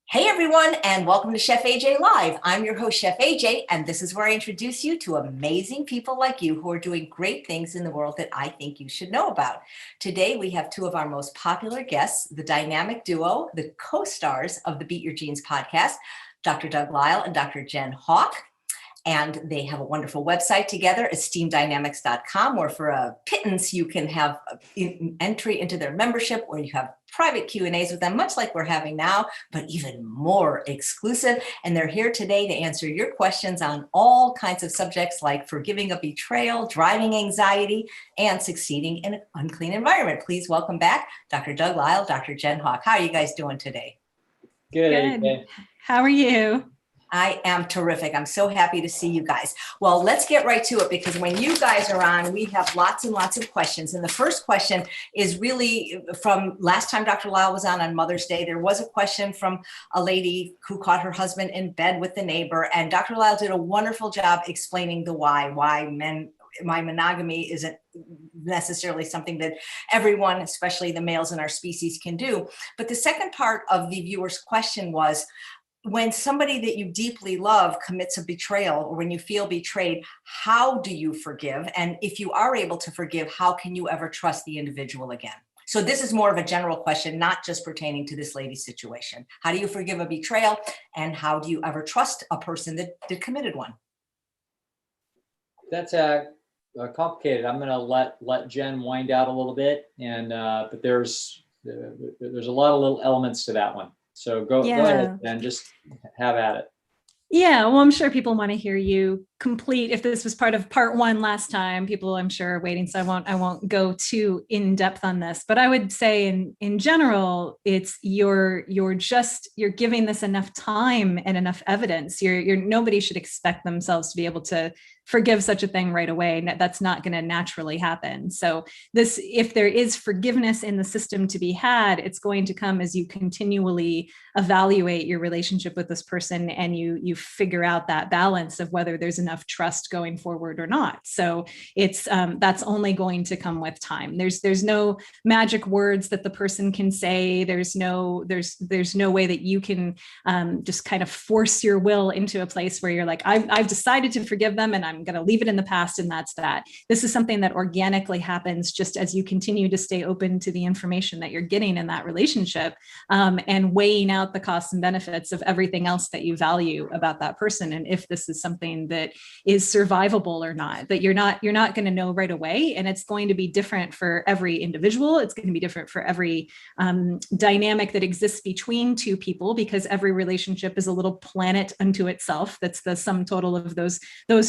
Hey everyone, and welcome to Chef AJ Live. I'm your host, Chef AJ, and this is where I introduce you to amazing people like you who are doing great things in the world that I think you should know about. Today, we have two of our most popular guests, the dynamic duo, the co-stars of the Beat Your Genes podcast, Dr. Doug Lisle and Dr. Jen Howk. And they have a wonderful website together, esteemdynamics.com, where for a pittance, you can have entry into their membership, or you have private Q&As with them, much like we're having now, but even more exclusive. And they're here today to answer your questions on all kinds of subjects like forgiving a betrayal, driving anxiety, and succeeding in an unclean environment. Please welcome back Dr. Doug Lisle, Dr. Jen Howk. How are you guys doing today? Good. How are you? I am terrific. I'm so happy to see you guys. Well, let's get right to it, because when you guys are on, we have lots and lots of questions. And the first question is really from last time Dr. Lisle was on Mother's Day. There was a question from a lady who caught her husband in bed with the neighbor. And Dr. Lisle did a wonderful my monogamy isn't necessarily something that everyone, especially the males in our species, can do. But the second part of the viewer's question was, when somebody that you deeply love commits a betrayal, or when you feel betrayed, how do you forgive? And if you are able to forgive, how can you ever trust the individual again? So this is more of a general question, not just pertaining to this lady's situation. How do you forgive a betrayal? And how do you ever trust a person that committed one? That's complicated. I'm going to let Jen wind out a little bit, and but there's a lot of little elements to that one. So go ahead and just have at it. Yeah, well, I'm sure people want to hear you complete. If this was part of part one last time, people I'm sure are waiting, so I won't go too in depth on this. But I would say in general, it's you're giving this enough time and enough evidence. Nobody should expect themselves to be able to forgive such a thing right away. That's not going to naturally happen. So if there is forgiveness in the system to be had, it's going to come as you continually evaluate your relationship with this person, and you figure out that balance of whether there's enough trust going forward or not. So it's that's only going to come with time. There's no magic words that the person can say. There's no way that you can just kind of force your will into a place where you're like, I've decided to forgive them, and I'm going to leave it in the past, and that's that. This is something that organically happens just as you continue to stay open to the information that you're getting in that relationship, and weighing out the costs and benefits of everything else that you value about that person, and if this is something that is survivable or not. That you're not going to know right away, and it's going to be different for every individual. It's going to be different for every dynamic that exists between two people, because every relationship is a little planet unto itself. That's the sum total of those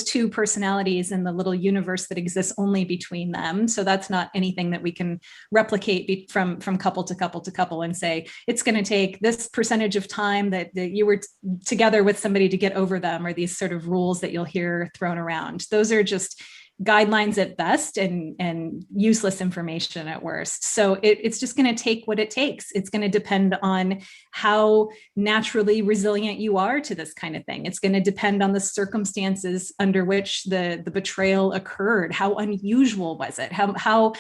two personalities in the little universe that exists only between them. So that's not anything that we can replicate from couple to couple to couple and say it's going to take this percentage of time that you were together with somebody to get over them, or these sort of rules that you'll hear thrown around. Those are just guidelines at best and useless information at worst. So it's just going to take what it takes. It's going to depend on how naturally resilient you are to this kind of thing. It's going to depend on the circumstances under which the betrayal occurred. How unusual was it? How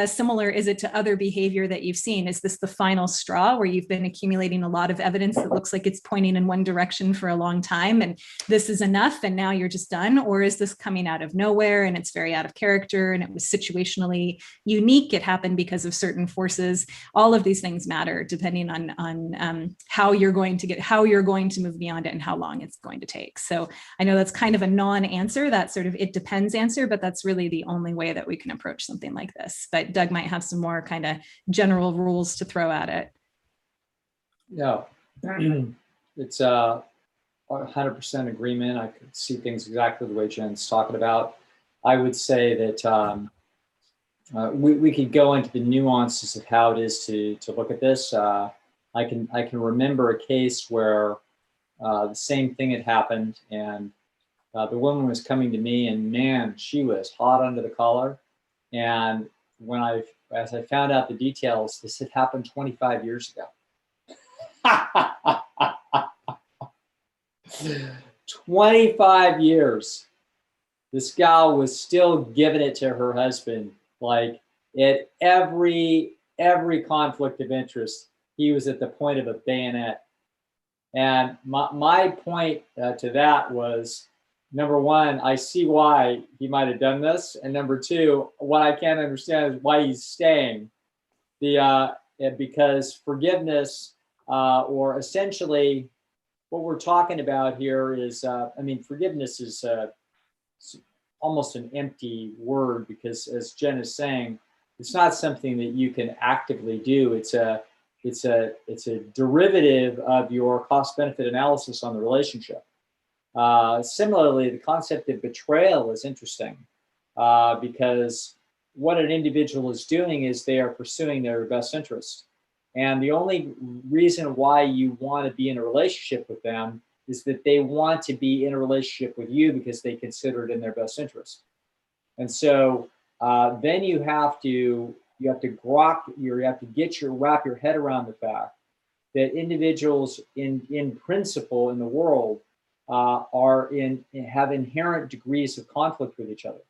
similar is it to other behavior that you've seen? Is this the final straw where you've been accumulating a lot of evidence that looks like it's pointing in one direction for a long time, and this is enough and now you're just done? Or is this coming out of nowhere and it's very out of character and it was situationally unique? It happened because of certain forces. All of these things matter depending on how you're going to move beyond it and how long it's going to take. So I know that's kind of a non-answer, that sort of it depends answer, but that's really the only way that we can approach something like this. But Doug might have some more kind of general rules to throw at it. Yeah, it's 100% agreement. I could see things exactly the way Jen's talking about. I would say that we could go into the nuances of how it is to look at this. I can remember a case where the same thing had happened, and the woman was coming to me, and man, she was hot under the collar. And as I found out the details, this had happened 25 years ago. 25 years. This gal was still giving it to her husband, like at every conflict of interest. He was at the point of a bayonet. And my point to that was, number one, I see why he might have done this. And number two, what I can't understand is why he's staying. Because forgiveness, or essentially what we're talking about here is, forgiveness is almost an empty word, because as Jen is saying, it's not something that you can actively do. It's a derivative of your cost benefit analysis on the relationship. Similarly, the concept of betrayal is interesting, because what an individual is doing is they are pursuing their best interest. And the only reason why you want to be in a relationship with them is that they want to be in a relationship with you because they consider it in their best interest. And so then you have to wrap your head around the fact that individuals in principle in the world have inherent degrees of conflict with each other.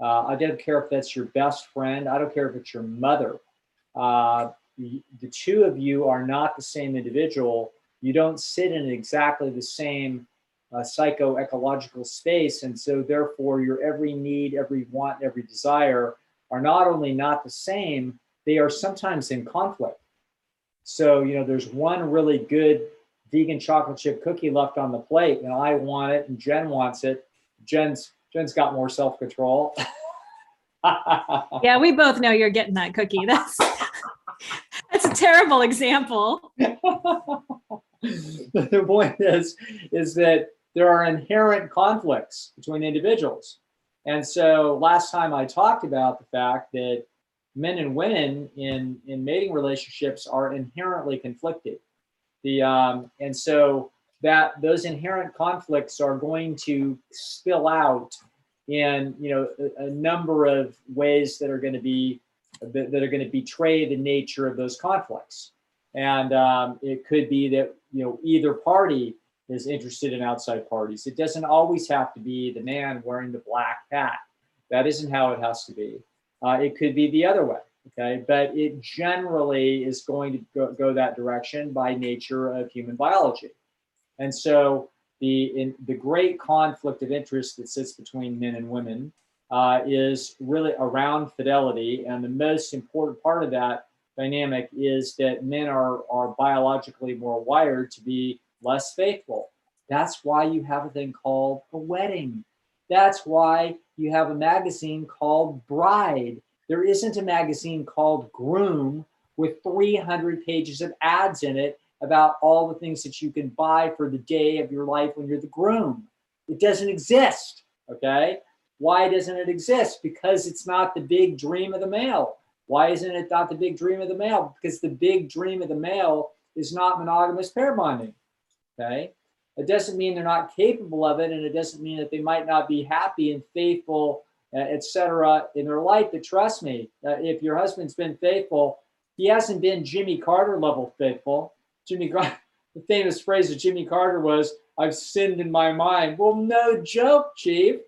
I don't care if that's your best friend. I don't care if it's your mother. The two of you are not the same individual. You don't sit in exactly the same psycho-ecological space. And so therefore your every need, every want, every desire are not only not the same, they are sometimes in conflict. So, there's one really good vegan chocolate chip cookie left on the plate, and I want it and Jen wants it. Jen's got more self-control. Yeah, we both know you're getting that cookie. That's a terrible example. The point is that there are inherent conflicts between individuals. And so last time I talked about the fact that men and women in mating relationships are inherently conflicted. And so that those inherent conflicts are going to spill out in a number of ways that are going to betray the nature of those conflicts. And it could be that either party is interested in outside parties. It doesn't always have to be the man wearing the black hat. That isn't how it has to be. It could be the other way. Okay, but it generally is going to go that direction by nature of human biology. And so the great conflict of interest that sits between men and women is really around fidelity. And the most important part of that dynamic is that men are biologically more wired to be less faithful. That's why you have a thing called a wedding. That's why you have a magazine called Bride. There isn't a magazine called Groom with 300 pages of ads in it about all the things that you can buy for the day of your life when you're the groom. It doesn't exist, okay? Why doesn't it exist? Because it's not the big dream of the male. Why isn't it not the big dream of the male? Because the big dream of the male is not monogamous pair bonding, okay? It doesn't mean they're not capable of it, and it doesn't mean that they might not be happy and faithful, etc. in their life. But trust me, if your husband's been faithful, he hasn't been Jimmy Carter level faithful. The famous phrase of Jimmy Carter was, "I've sinned in my mind." Well, no joke, Chief.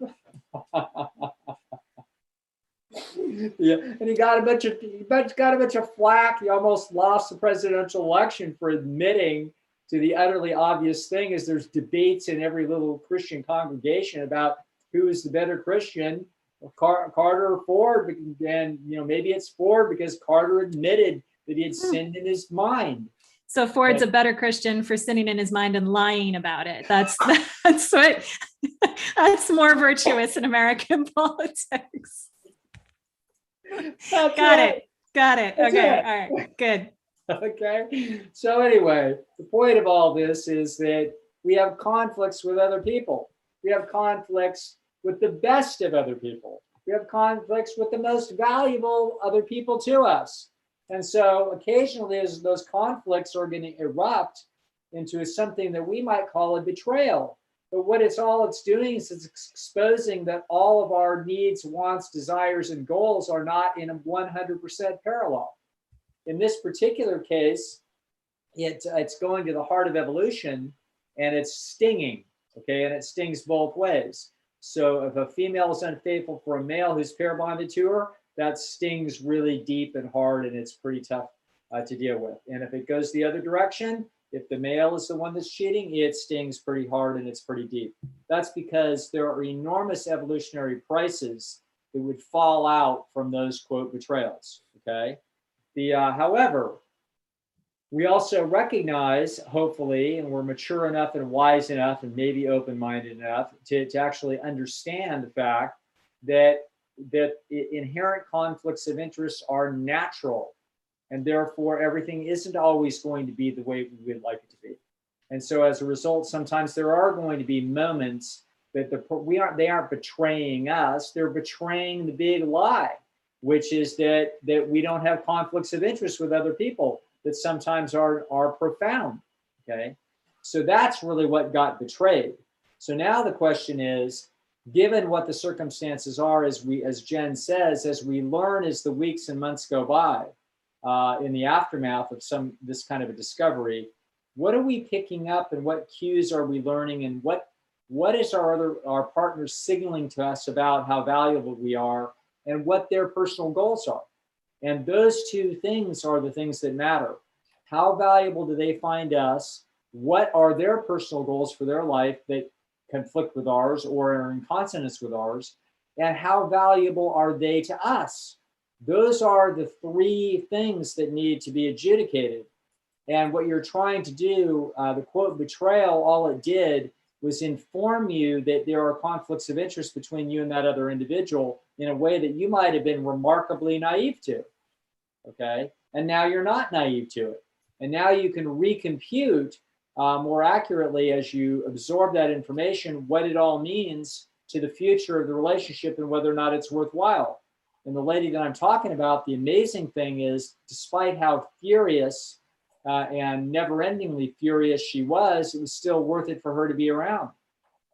Yeah, and he got a bunch of flack. He almost lost the presidential election for admitting to the utterly obvious thing is there's debates in every little Christian congregation about who is the better Christian, Carter or Ford. And maybe it's Ford because Carter admitted that he had sinned in his mind. So Ford's a better Christian for sinning in his mind and lying about it. That's more virtuous in American politics. Got it. Okay. All right. Good. Okay. So anyway, the point of all this is that we have conflicts with other people. We have conflicts with the best of other people. We have conflicts with the most valuable other people to us. And so occasionally as those conflicts are going to erupt into something that we might call a betrayal. But what it's doing is it's exposing that all of our needs, wants, desires, and goals are not in a 100% parallel. In this particular case, it's going to the heart of evolution and it's stinging, okay? And it stings both ways. So if a female is unfaithful for a male who's pair bonded to her, that stings really deep and hard and it's pretty tough to deal with. And if it goes the other direction, If the male is the one that's cheating, it stings pretty hard and it's pretty deep. That's because there are enormous evolutionary prices that would fall out from those, quote, betrayals, okay? However, we also recognize, hopefully, and we're mature enough and wise enough and maybe open-minded enough to actually understand the fact that inherent conflicts of interest are natural, and therefore everything isn't always going to be the way we would like it to be. And so as a result, sometimes there are going to be moments that they aren't betraying us, they're betraying the big lie, which is that we don't have conflicts of interest with other people that sometimes are profound, okay? So that's really what got betrayed. So now the question is, given what the circumstances are, as Jen says, as we learn as the weeks and months go by, in the aftermath of this kind of a discovery, what are we picking up and what cues are we learning, and what is our partners signaling to us about how valuable we are and what their personal goals are? And those two things are the things that matter. How valuable do they find us? What are their personal goals for their life that conflict with ours or are in consonance with ours? And how valuable are they to us? Those are the three things that need to be adjudicated. And what you're trying to do, the quote betrayal, all it did was inform you that there are conflicts of interest between you and that other individual in a way that you might have been remarkably naive to, okay? And now you're not naive to it. And now you can recompute more accurately, as you absorb that information, what it all means to the future of the relationship and whether or not it's worthwhile. And the lady that I'm talking about, the amazing thing is, despite how furious and never-endingly furious she was, it was still worth it for her to be around.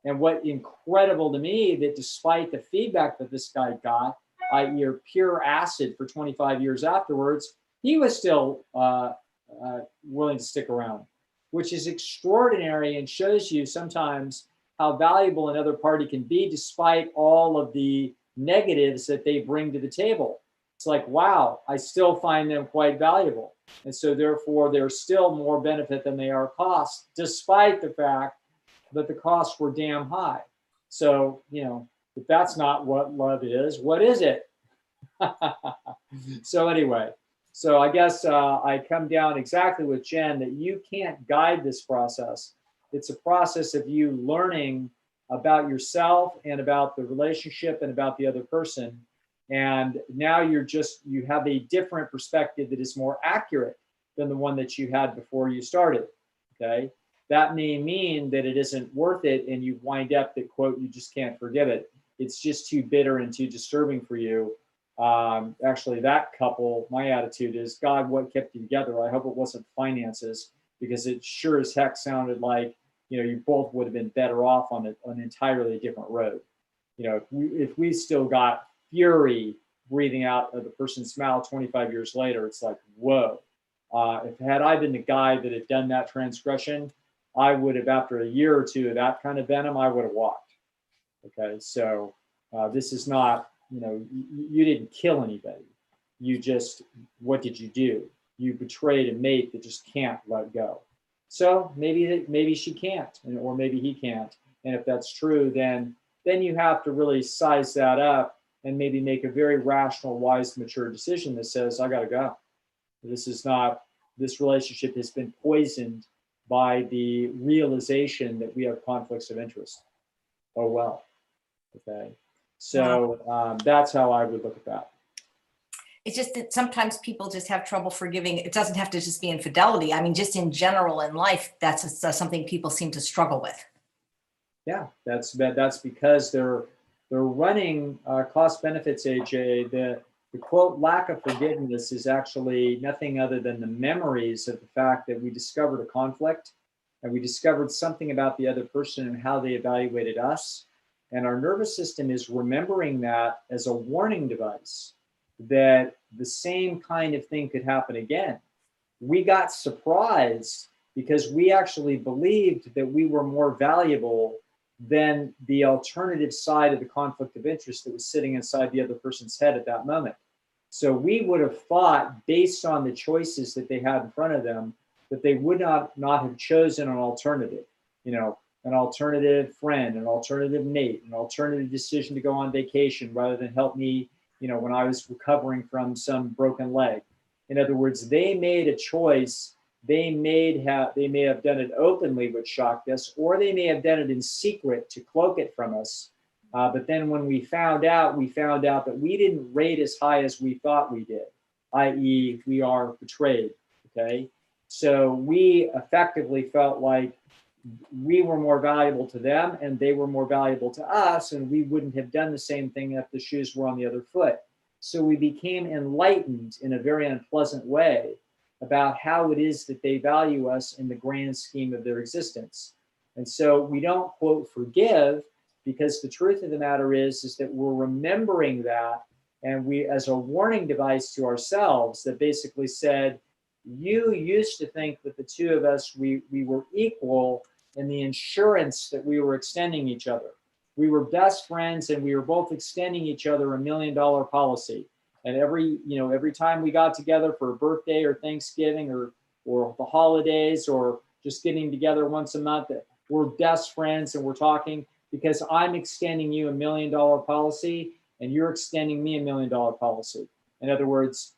And what incredible to me, that despite the feedback that this guy got, i.e. pure acid for 25 years afterwards, he was still willing to stick around, which is extraordinary and shows you sometimes how valuable another party can be despite all of the negatives that they bring to the table. It's like, wow, I still find them quite valuable. And so therefore, they're still more benefit than they are cost, despite the fact that the costs were damn high. So, if that's not what love is, what is it? So anyway, so I guess I come down exactly with Jen that you can't guide this process. It's a process of you learning about yourself and about the relationship and about the other person. And now you have a different perspective that is more accurate than the one that you had before you started, okay? That may mean that it isn't worth it and you wind up that, quote, you just can't forgive it. It's just too bitter and too disturbing for you. Actually, that couple, my attitude is, God, what kept you together? I hope it wasn't finances, because it sure as heck sounded like, you both would have been better off on an entirely different road. If we still got fury breathing out of the person's mouth 25 years later, it's like, whoa. Had I been the guy that had done that transgression, I would have, after a year or two of that kind of venom, I would have walked. Okay, so this is not, you didn't kill anybody. You just, what did you do? You betrayed a mate that just can't let go. So maybe she can't, or maybe he can't. And if that's true, then you have to really size that up and maybe make a very rational, wise, mature decision that says, I got to go. This relationship has been poisoned by the realization that we have conflicts of interest. Oh, well. Okay. So that's how I would look at that. It's just that sometimes people just have trouble forgiving. It doesn't have to just be infidelity. I mean, just in general in life, that's something people seem to struggle with. Yeah, that's because they're running cost benefits, AJ. The quote, lack of forgiveness is actually nothing other than the memories of the fact that we discovered a conflict and we discovered something about the other person and how they evaluated us. And our nervous system is remembering that as a warning device that the same kind of thing could happen again. We got surprised because we actually believed that we were more valuable than the alternative side of the conflict of interest that was sitting inside the other person's head at that moment. So we would have thought, based on the choices that they had in front of them, that they would not have chosen an alternative, an alternative friend, an alternative mate, an alternative decision to go on vacation rather than help me, when I was recovering from some broken leg. In other words, they made a choice. They may have done it openly, which shocked us, or they may have done it in secret to cloak it from us. But then when we found out that we didn't rate as high as we thought we did, i.e. we are betrayed, okay? So we effectively felt like we were more valuable to them and they were more valuable to us, and we wouldn't have done the same thing if the shoes were on the other foot. So we became enlightened in a very unpleasant way about how it is that they value us in the grand scheme of their existence. And so we don't, quote, forgive, because the truth of the matter is that we're remembering that, and we, as a warning device to ourselves that basically said, you used to think that the two of us, we were equal in the insurance that we were extending each other. We were best friends and we were both extending each other $1 million policy. And every time we got together for a birthday or Thanksgiving or the holidays or just getting together once a month, we're best friends and we're talking because I'm extending you $1 million policy and you're extending me $1 million policy. In other words,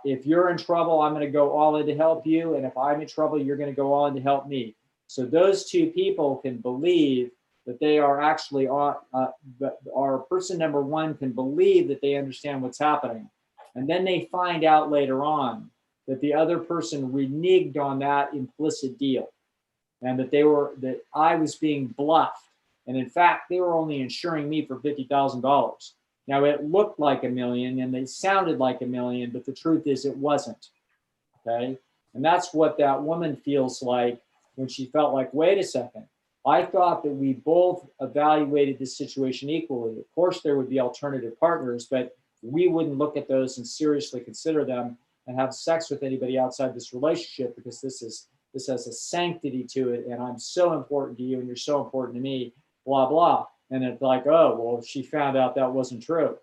if you're in trouble, I'm going to go all in to help you. And if I'm in trouble, you're going to go all in to help me. So those two people can believe that they are actually, our person number one can believe that they understand what's happening. And then they find out later on that the other person reneged on that implicit deal and that I was being bluffed. And in fact, they were only insuring me for $50,000. Now it looked like $1 million and they sounded like $1 million, but the truth is it wasn't, okay? And that's what that woman feels like when she felt like, wait a second, I thought that we both evaluated this situation equally. Of course, there would be alternative partners, but we wouldn't look at those and seriously consider them and have sex with anybody outside this relationship because this has a sanctity to it, and I'm so important to you and you're so important to me, blah, blah. And it's like, oh, well, she found out that wasn't true.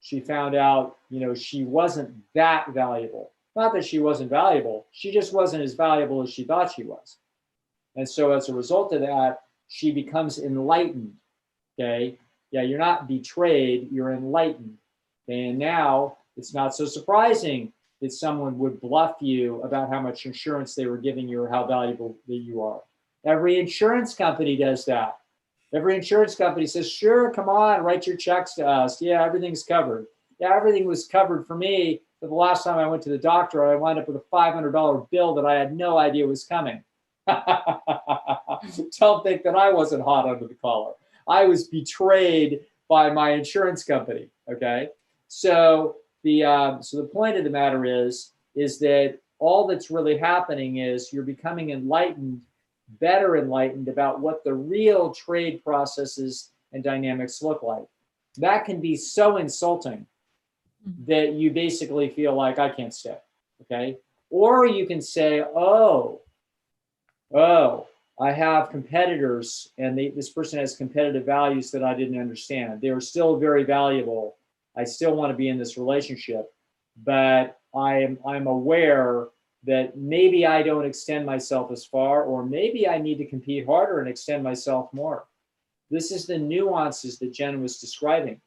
She found out, she wasn't that valuable. Not that she wasn't valuable, she just wasn't as valuable as she thought she was. And so as a result of that, she becomes enlightened, okay? Yeah, you're not betrayed, you're enlightened. And now it's not so surprising that someone would bluff you about how much insurance they were giving you or how valuable that you are. Every insurance company does that. Every insurance company says, sure, come on, write your checks to us. Yeah, everything's covered. Yeah, everything was covered for me. But the last time I went to the doctor, I wound up with a $500 bill that I had no idea was coming. Don't think that I wasn't hot under the collar. I was betrayed by my insurance company, okay? So the point of the matter is that all that's really happening is you're becoming enlightened, better enlightened about what the real trade processes and dynamics look like. That can be so insulting that you basically feel like I can't stay, okay? Or you can say, oh, I have competitors and this person has competitive values that I didn't understand. They are still very valuable. I still want to be in this relationship, but I'm aware that maybe I don't extend myself as far, or maybe I need to compete harder and extend myself more. This is the nuances that Jen was describing.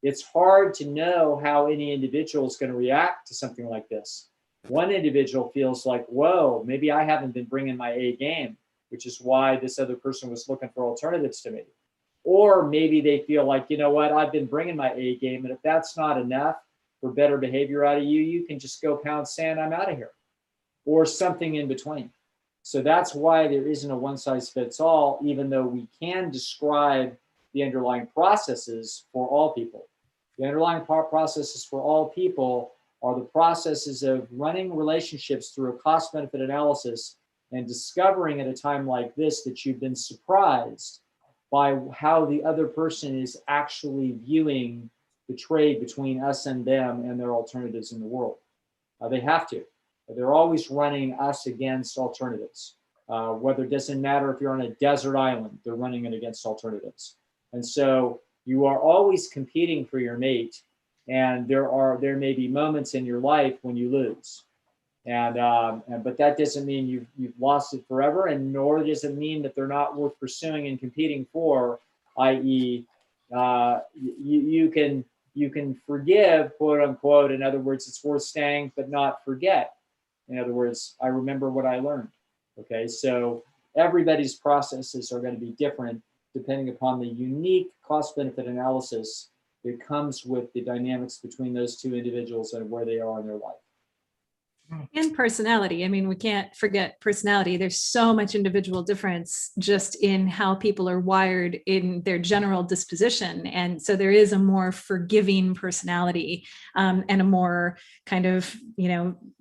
It's hard to know how any individual is going to react to something like this. One individual feels like, whoa, maybe I haven't been bringing my A game, which is why this other person was looking for alternatives to me. Or maybe they feel like, you know what, I've been bringing my A game, and if that's not enough for better behavior out of you, you can just go pound sand, I'm out of here. Or something in between. So that's why there isn't a one size fits all, even though we can describe the underlying processes for all people. The underlying processes for all people are the processes of running relationships through a cost-benefit analysis and discovering at a time like this that you've been surprised by how the other person is actually viewing the trade between us and them and their alternatives in the world. They have to. They're always running us against alternatives. Whether it doesn't matter if you're on a desert island, they're running it against alternatives. And so you are always competing for your mate, and there may be moments in your life when you lose. But that doesn't mean you've lost it forever, and nor does it mean that they're not worth pursuing and competing for, i.e., you can forgive, quote unquote. In other words, it's worth staying, but not forget. In other words, I remember what I learned. Okay, so everybody's processes are going to be different depending upon the unique cost-benefit analysis that comes with the dynamics between those two individuals and where they are in their life. And personality. I mean, we can't forget personality. There's so much individual difference just in how people are wired in their general disposition. And so there is a more forgiving personality, and a more kind of,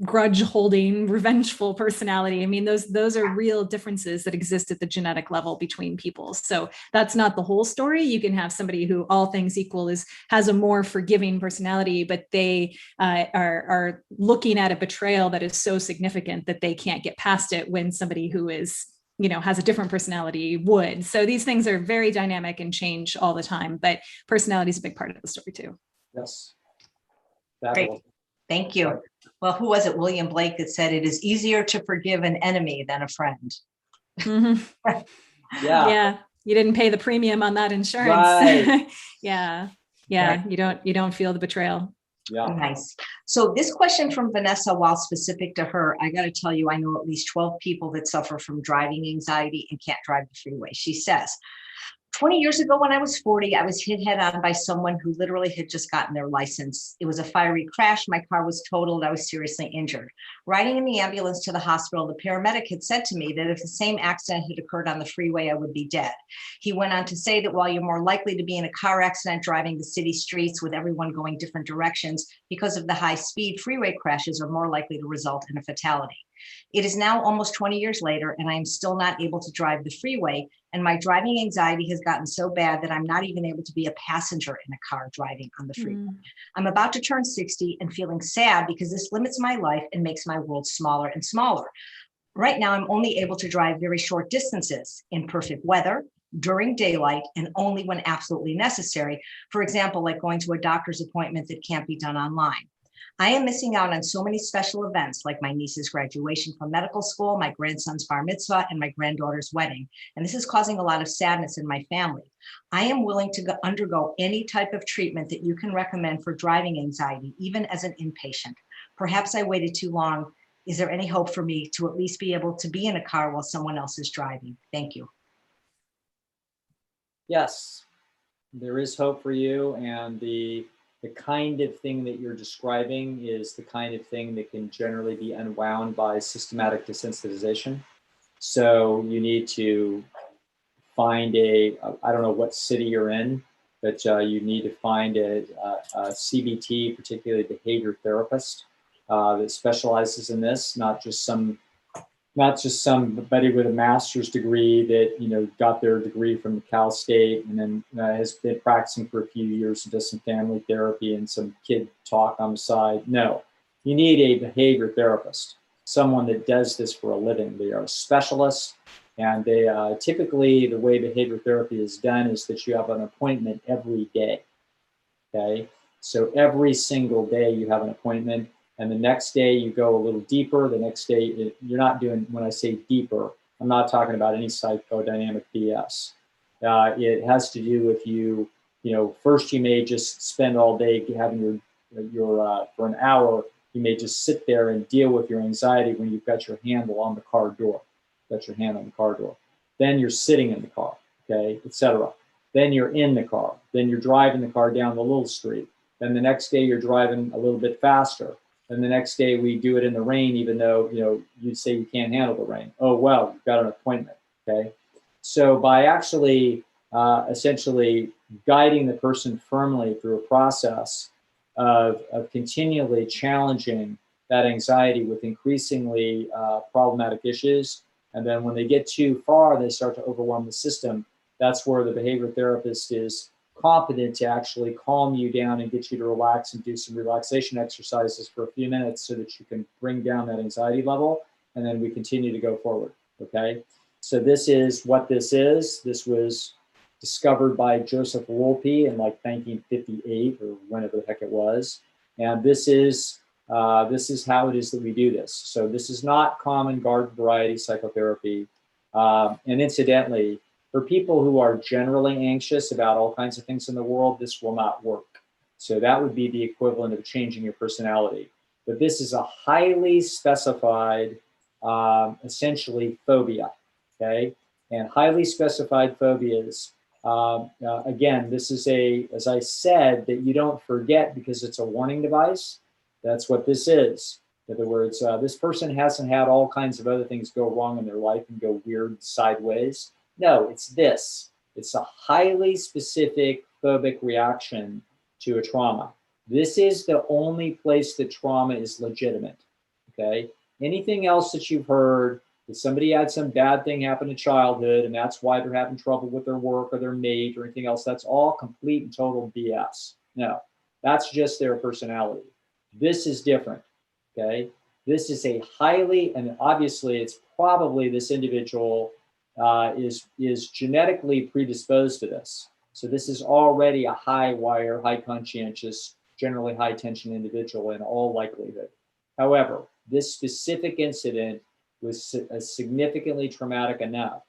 grudge holding, revengeful personality. I mean, those are real differences that exist at the genetic level between people. So that's not the whole story. You can have somebody who, all things equal, has a more forgiving personality, but they are looking at a betrayal that is so significant that they can't get past it, when somebody who is, has a different personality would. So these things are very dynamic and change all the time, but personality is a big part of the story too. Yes. Great. Thank you. Well, who was it? William Blake that said it is easier to forgive an enemy than a friend. Mm-hmm. Yeah. You didn't pay the premium on that insurance. Right. Yeah. Right. You don't feel the betrayal. Yeah. Nice. So this question from Vanessa, while specific to her, I got to tell you, I know at least 12 people that suffer from driving anxiety and can't drive the freeway. She says, 20 years ago, when I was 40, I was hit head on by someone who literally had just gotten their license. It was a fiery crash. My car was totaled. I was seriously injured. Riding in the ambulance to the hospital, the paramedic had said to me that if the same accident had occurred on the freeway, I would be dead. He went on to say that while you're more likely to be in a car accident driving the city streets with everyone going different directions, because of the high speed, freeway crashes are more likely to result in a fatality. It is now almost 20 years later, and I am still not able to drive the freeway. And my driving anxiety has gotten so bad that I'm not even able to be a passenger in a car driving on the freeway. I'm about to turn 60 and feeling sad because this limits my life and makes my world smaller and smaller. Right now, I'm only able to drive very short distances in perfect weather, during daylight, and only when absolutely necessary. For example, like going to a doctor's appointment that can't be done online. I am missing out on so many special events, like my niece's graduation from medical school, my grandson's bar mitzvah, and my granddaughter's wedding. And this is causing a lot of sadness in my family. I am willing to undergo any type of treatment that you can recommend for driving anxiety, even as an inpatient. Perhaps I waited too long. Is there any hope for me to at least be able to be in a car while someone else is driving? Thank you. Yes, there is hope for you, and the kind of thing that you're describing is the kind of thing that can generally be unwound by systematic desensitization. So you need to find I don't know what city you're in, but you need to find a CBT, particularly behavior therapist, that specializes in this, not just somebody with a master's degree that got their degree from Cal State and then has been practicing for a few years and does some family therapy and some kid talk on the side. No, you need a behavior therapist, someone that does this for a living. They are a specialist, and they typically, the way behavior therapy is done is that you have an appointment every day. Okay, so every single day you have an appointment. And the next day you go a little deeper. The next day, you're not doing, when I say deeper, I'm not talking about any psychodynamic BS. It has to do with first you may just spend all day having your for an hour, you may just sit there and deal with your anxiety when you've got your handle on the car door, Then you're sitting in the car, okay, etc. Then you're in the car. Then you're driving the car down the little street. Then the next day you're driving a little bit faster. And the next day we do it in the rain, even though, you'd say you can't handle the rain. Oh, well, you've got an appointment, okay? So by actually essentially guiding the person firmly through a process of continually challenging that anxiety with increasingly problematic issues, and then when they get too far, they start to overwhelm the system, that's where the behavior therapist is competent to actually calm you down and get you to relax and do some relaxation exercises for a few minutes so that you can bring down that anxiety level, and then we continue to go forward, okay? So this is what this is. This was discovered by Joseph Wolpe in like 1958 or whenever the heck it was. And this is This is how it is that we do this. So this is not common garden variety psychotherapy. And incidentally, for people who are generally anxious about all kinds of things in the world, this will not work. So that would be the equivalent of changing your personality. But this is a highly specified, essentially, phobia, okay? And highly specified phobias, again, this is as I said, that you don't forget because it's a warning device. That's what this is. In other words, this person hasn't had all kinds of other things go wrong in their life and go weird sideways. No, it's this. It's a highly specific phobic reaction to a trauma. This is the only place that trauma is legitimate, okay? Anything else that you've heard, that somebody had some bad thing happen in childhood and that's why they're having trouble with their work or their mate or anything else, that's all complete and total BS. No, that's just their personality. This is different, okay? This is a highly, and obviously it's probably this individual is genetically predisposed to this. So this is already a high wire, high conscientious, generally high tension individual in all likelihood. However, this specific incident was significantly traumatic enough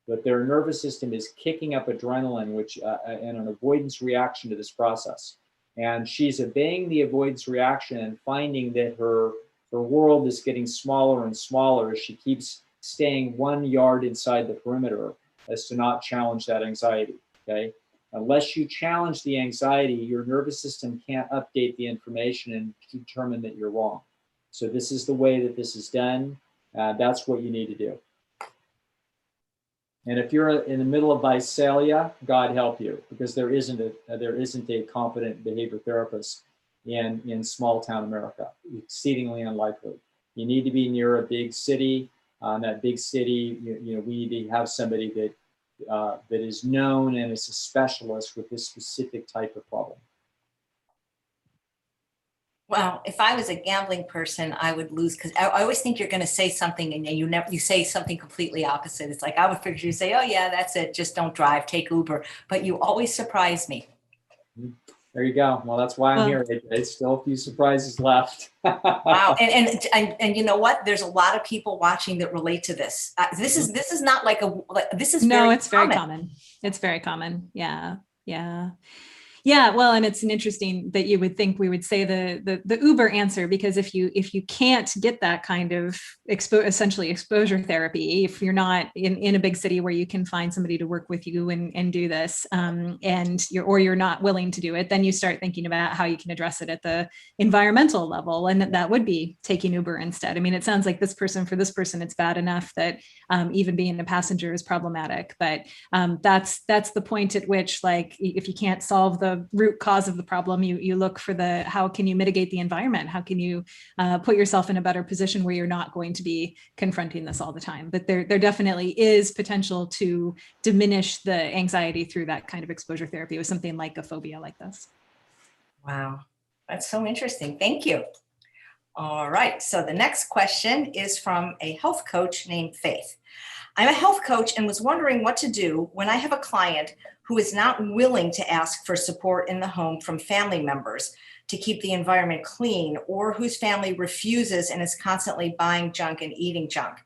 that their nervous system is kicking up adrenaline, which and an avoidance reaction to this process. And she's obeying the avoidance reaction and finding that her world is getting smaller and smaller as she keeps staying 1 yard inside the perimeter as to not challenge that anxiety, okay? Unless you challenge the anxiety, your nervous system can't update the information and determine that you're wrong. So this is the way that this is done. That's what you need to do. And if you're in the middle of Visalia, God help you, because there isn't a competent behavior therapist in small town America. Exceedingly unlikely. You need to be near a big city. That big city, we need to have somebody that is known and is a specialist with this specific type of problem. Well, if I was a gambling person, I would lose, because I always think you're going to say something and you say something completely opposite. It's like I would figure you say, oh yeah, that's it. Just don't drive, take Uber. But you always surprise me. There you go. Well, that's why I'm here. It's still a few surprises left. Wow. And you know what? There's a lot of people watching that relate to this. This is not this is no, it's very common. It's very common. Yeah. Yeah. Yeah, well, and it's an interesting that you would think we would say the Uber answer, because if you can't get that kind of essentially exposure therapy, if you're not in a big city where you can find somebody to work with you and do this, and you're not willing to do it, then you start thinking about how you can address it at the environmental level, and that would be taking Uber instead. I mean, it sounds like for this person, it's bad enough that even being a passenger is problematic, but that's the point at which, like, if you can't solve the root cause of the problem, you look for how can you mitigate the environment? How can you put yourself in a better position where you're not going to be confronting this all the time? But there definitely is potential to diminish the anxiety through that kind of exposure therapy with something like a phobia like this. Wow, that's so interesting. Thank you. All right, so the next question is from a health coach named Faith. I'm a health coach and was wondering what to do when I have a client who is not willing to ask for support in the home from family members to keep the environment clean, or whose family refuses and is constantly buying junk and eating junk.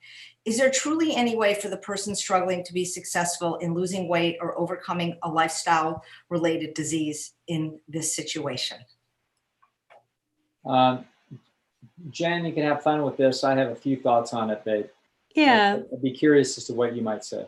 Is there truly any way for the person struggling to be successful in losing weight or overcoming a lifestyle-related disease in this situation? Jen, you can have fun with this. I have a few thoughts on it, babe. Yeah. I'd be curious as to what you might say.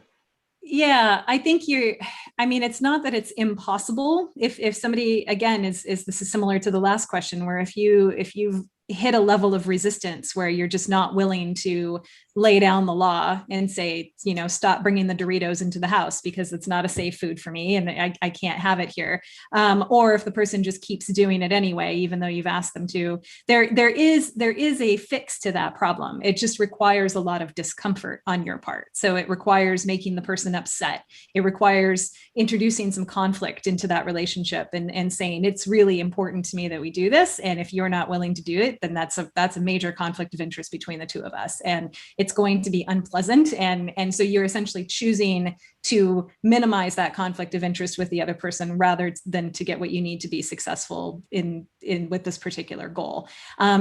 Yeah, I think it's not that it's impossible. If somebody, again, this is similar to the last question, where if you've hit a level of resistance where you're just not willing to lay down the law and say, stop bringing the Doritos into the house because it's not a safe food for me and I can't have it here. Or if the person just keeps doing it anyway, even though you've asked them to, there is a fix to that problem. It just requires a lot of discomfort on your part. So it requires making the person upset. It requires introducing some conflict into that relationship and saying, it's really important to me that we do this. And if you're not willing to do it, it, then that's a major conflict of interest between the two of us. And it's going to be unpleasant. And so you're essentially choosing to minimize that conflict of interest with the other person rather than to get what you need to be successful in with this particular goal.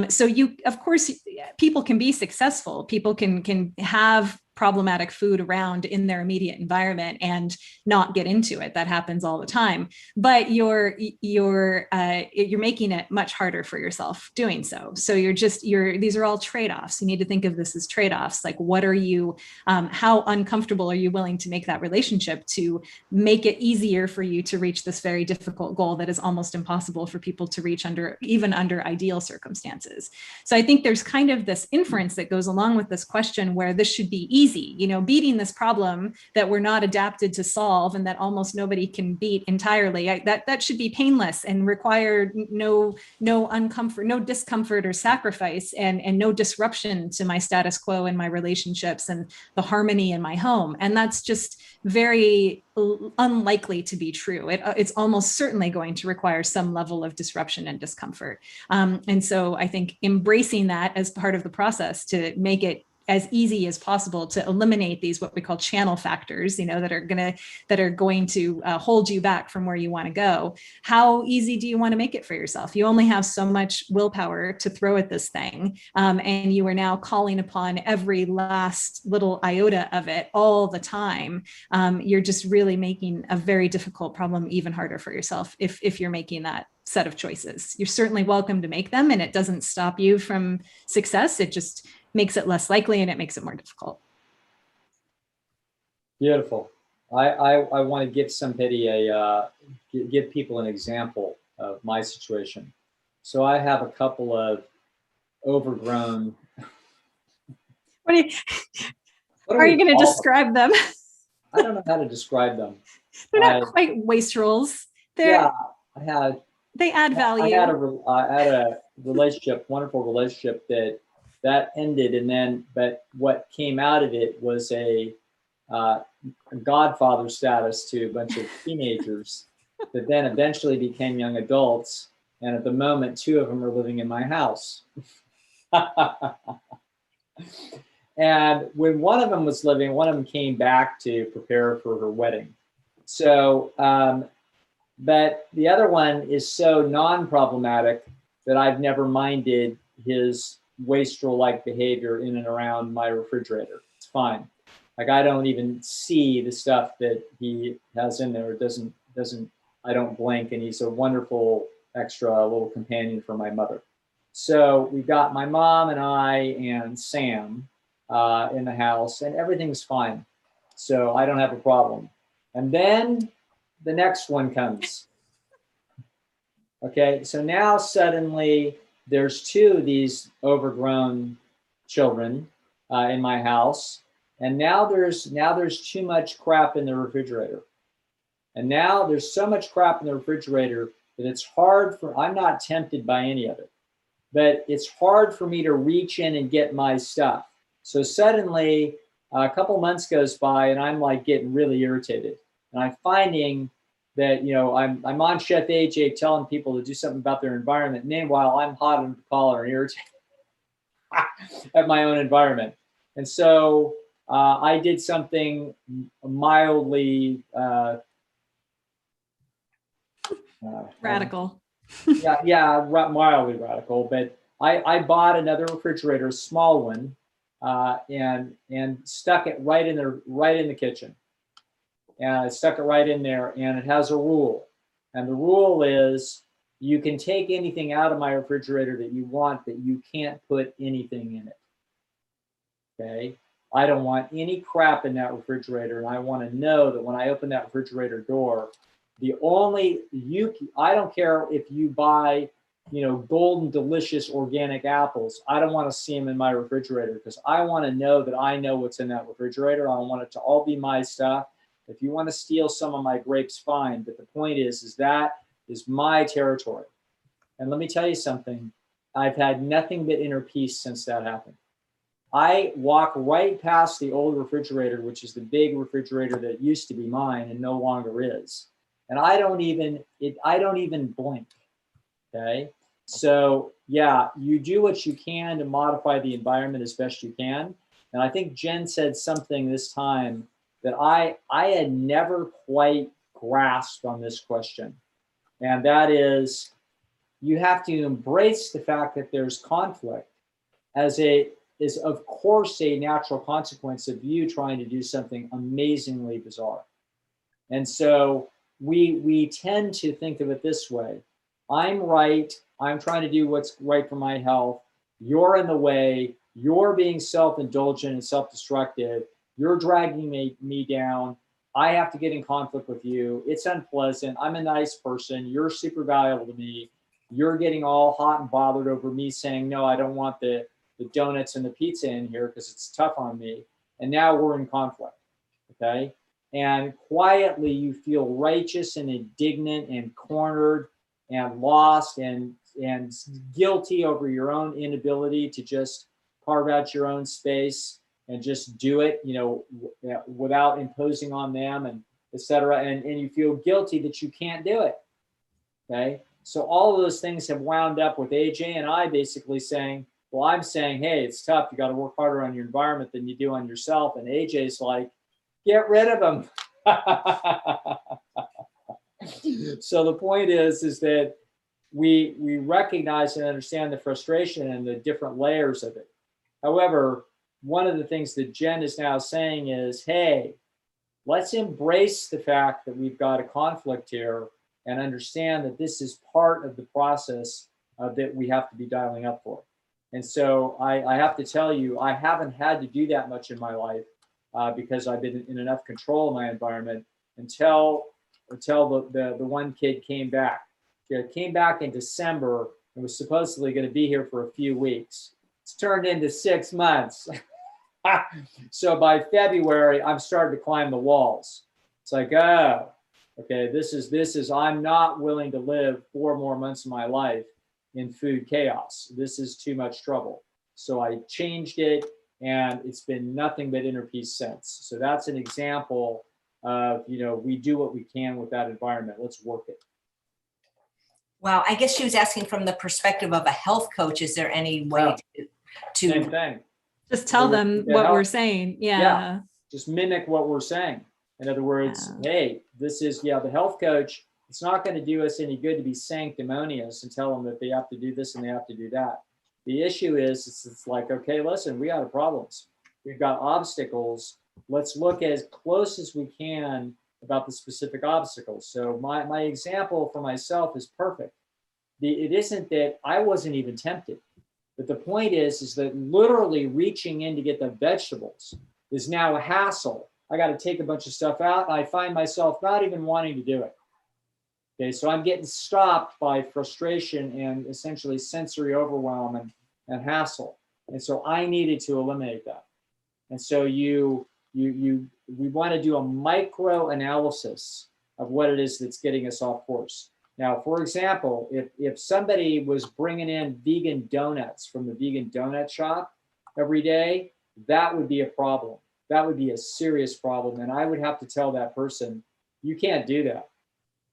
So you, of course, people can be successful. People can have problematic food around in their immediate environment and not get into it. That happens all the time. But you're making it much harder for yourself doing so. So these are all trade-offs. You need to think of this as trade-offs. Like, what are you, how uncomfortable are you willing to make that relationship to make it easier for you to reach this very difficult goal that is almost impossible for people to reach even under ideal circumstances. So I think there's kind of this inference that goes along with this question where this should be easy, beating this problem that we're not adapted to solve and that almost nobody can beat entirely. That should be painless and require no discomfort or sacrifice and no disruption to my status quo and my relationships and the harmony in my home. And that's just very unlikely to be true. It's almost certainly going to require some level of disruption and discomfort. And so I think embracing that as part of the process to make it as easy as possible to eliminate these what we call channel factors, that are going to hold you back from where you want to go. How easy do you want to make it for yourself? You only have so much willpower to throw at this thing, and you are now calling upon every last little iota of it all the time. You're just really making a very difficult problem even harder for yourself if you're making that set of choices. You're certainly welcome to make them, and it doesn't stop you from success. It just makes it less likely and it makes it more difficult. Beautiful. I want to give give people an example of my situation. So I have a couple of overgrown. Are you going to describe them? I don't know how to describe them. They're not quite wastrels. They add value. I had a relationship, wonderful relationship that ended, but what came out of it was a godfather status to a bunch of teenagers that then eventually became young adults. And at the moment, 2 of them are living in my house. And when one of them was living, one of them came back to prepare for her wedding. So, but the other one is so non-problematic that I've never minded his wastrel-like behavior in and around my refrigerator. It's fine. Like, I don't even see the stuff that he has in there. It doesn't, I don't blink, and he's a wonderful extra little companion for my mother. So we've got my mom and I and Sam in the house, and everything's fine. So I don't have a problem. And then the next one comes. Okay, so now suddenly there's 2 of these overgrown children in my house, and now there's too much crap in the refrigerator. And now there's so much crap in the refrigerator that it's hard I'm not tempted by any of it, but it's hard for me to reach in and get my stuff. So suddenly a couple months goes by and I'm like getting really irritated. And I'm finding that, I'm on Chef AJ telling people to do something about their environment. Meanwhile, I'm hot under the collar and irritated at my own environment. And so I did something mildly radical. Mildly radical. But I bought another refrigerator, a small one, and stuck it right in the kitchen. And I stuck it right in there, and it has a rule. And the rule is you can take anything out of my refrigerator that you want, but you can't put anything in it. Okay? I don't want any crap in that refrigerator, and I want to know that when I open that refrigerator door, I don't care if you buy, golden, delicious organic apples. I don't want to see them in my refrigerator because I want to know that I know what's in that refrigerator. I want it to all be my stuff. If you want to steal some of my grapes, fine. But the point is that is my territory. And let me tell you something. I've had nothing but inner peace since that happened. I walk right past the old refrigerator, which is the big refrigerator that used to be mine and no longer is. And I don't even blink. Okay. So yeah, you do what you can to modify the environment as best you can. And I think Jen said something this time that I had never quite grasped on this question. And that is, you have to embrace the fact that there's conflict as is of course a natural consequence of you trying to do something amazingly bizarre. And so we tend to think of it this way. I'm right. I'm trying to do what's right for my health. You're in the way. You're being self-indulgent and self-destructive. You're dragging me down. I have to get in conflict with you. It's unpleasant. I'm a nice person. You're super valuable to me. You're getting all hot and bothered over me saying, no, I don't want the donuts and the pizza in here because it's tough on me. And now we're in conflict. Okay. And quietly you feel righteous and indignant and cornered and lost and guilty over your own inability to just carve out your own space and just do it, without imposing on them and et cetera. And you feel guilty that you can't do it. Okay. So all of those things have wound up with AJ and I basically saying, well, I'm saying, hey, it's tough. You got to work harder on your environment than you do on yourself. And AJ's like, get rid of them. So the point is that we recognize and understand the frustration and the different layers of it. However, one of the things that Jen is now saying is, hey, let's embrace the fact that we've got a conflict here and understand that this is part of the process that we have to be dialing up for. And so I have to tell you, I haven't had to do that much in my life because I've been in enough control of my environment until the one kid came back. He came back in December and was supposedly going to be here for a few weeks. It's turned into 6 months. So by February, I'm starting to climb the walls. It's like, oh, okay, this is, I'm not willing to live 4 more months of my life in food chaos. This is too much trouble. So I changed it and it's been nothing but inner peace since. So that's an example of, we do what we can with that environment. Let's work it. Well, I guess she was asking from the perspective of a health coach. Is there any way to Same thing. Just tell them what we're saying. Yeah. Just mimic what we're saying. In other words, hey, this is, the health coach, it's not going to do us any good to be sanctimonious and tell them that they have to do this and they have to do that. The issue is, it's like, okay, listen, we got problems. We've got obstacles. Let's look as close as we can about the specific obstacles. So my example for myself is perfect. It isn't that I wasn't even tempted. But the point is that literally reaching in to get the vegetables is now a hassle. I got to take a bunch of stuff out. And I find myself not even wanting to do it. Okay, so I'm getting stopped by frustration and essentially sensory overwhelm and hassle. And so I needed to eliminate that. And so we want to do a micro analysis of what it is that's getting us off course. Now, for example, if somebody was bringing in vegan donuts from the vegan donut shop every day, that would be a problem. That would be a serious problem. And I would have to tell that person, you can't do that.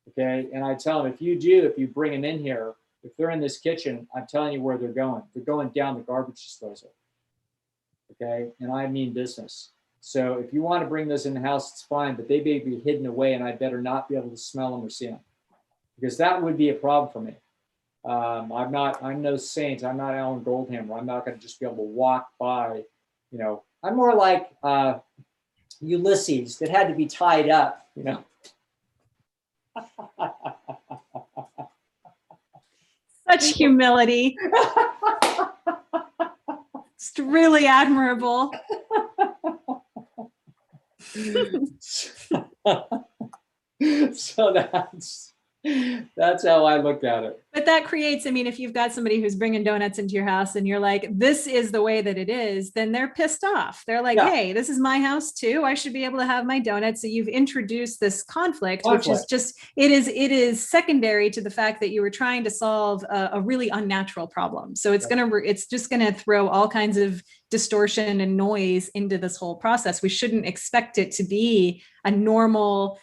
Okay. And I tell them, if you bring them in here, if they're in this kitchen, I'm telling you where they're going. They're going down the garbage disposal. Okay. And I mean business. So if you want to bring those in the house, it's fine, but they may be hidden away and I better not be able to smell them or see them. Because that would be a problem for me. I'm no saint. I'm not Alan Goldhammer. I'm not going to just be able to walk by, I'm more like Ulysses that had to be tied up, Such humility. It's really admirable. So that's how I looked at it. But that creates, if you've got somebody who's bringing donuts into your house and you're like, this is the way that it is, then they're pissed off. They're like, hey, this is my house too. I should be able to have my donuts. So you've introduced this conflict, which is just, it is secondary to the fact that you were trying to solve a really unnatural problem. So it's just going to throw all kinds of distortion and noise into this whole process. We shouldn't expect it to be a normal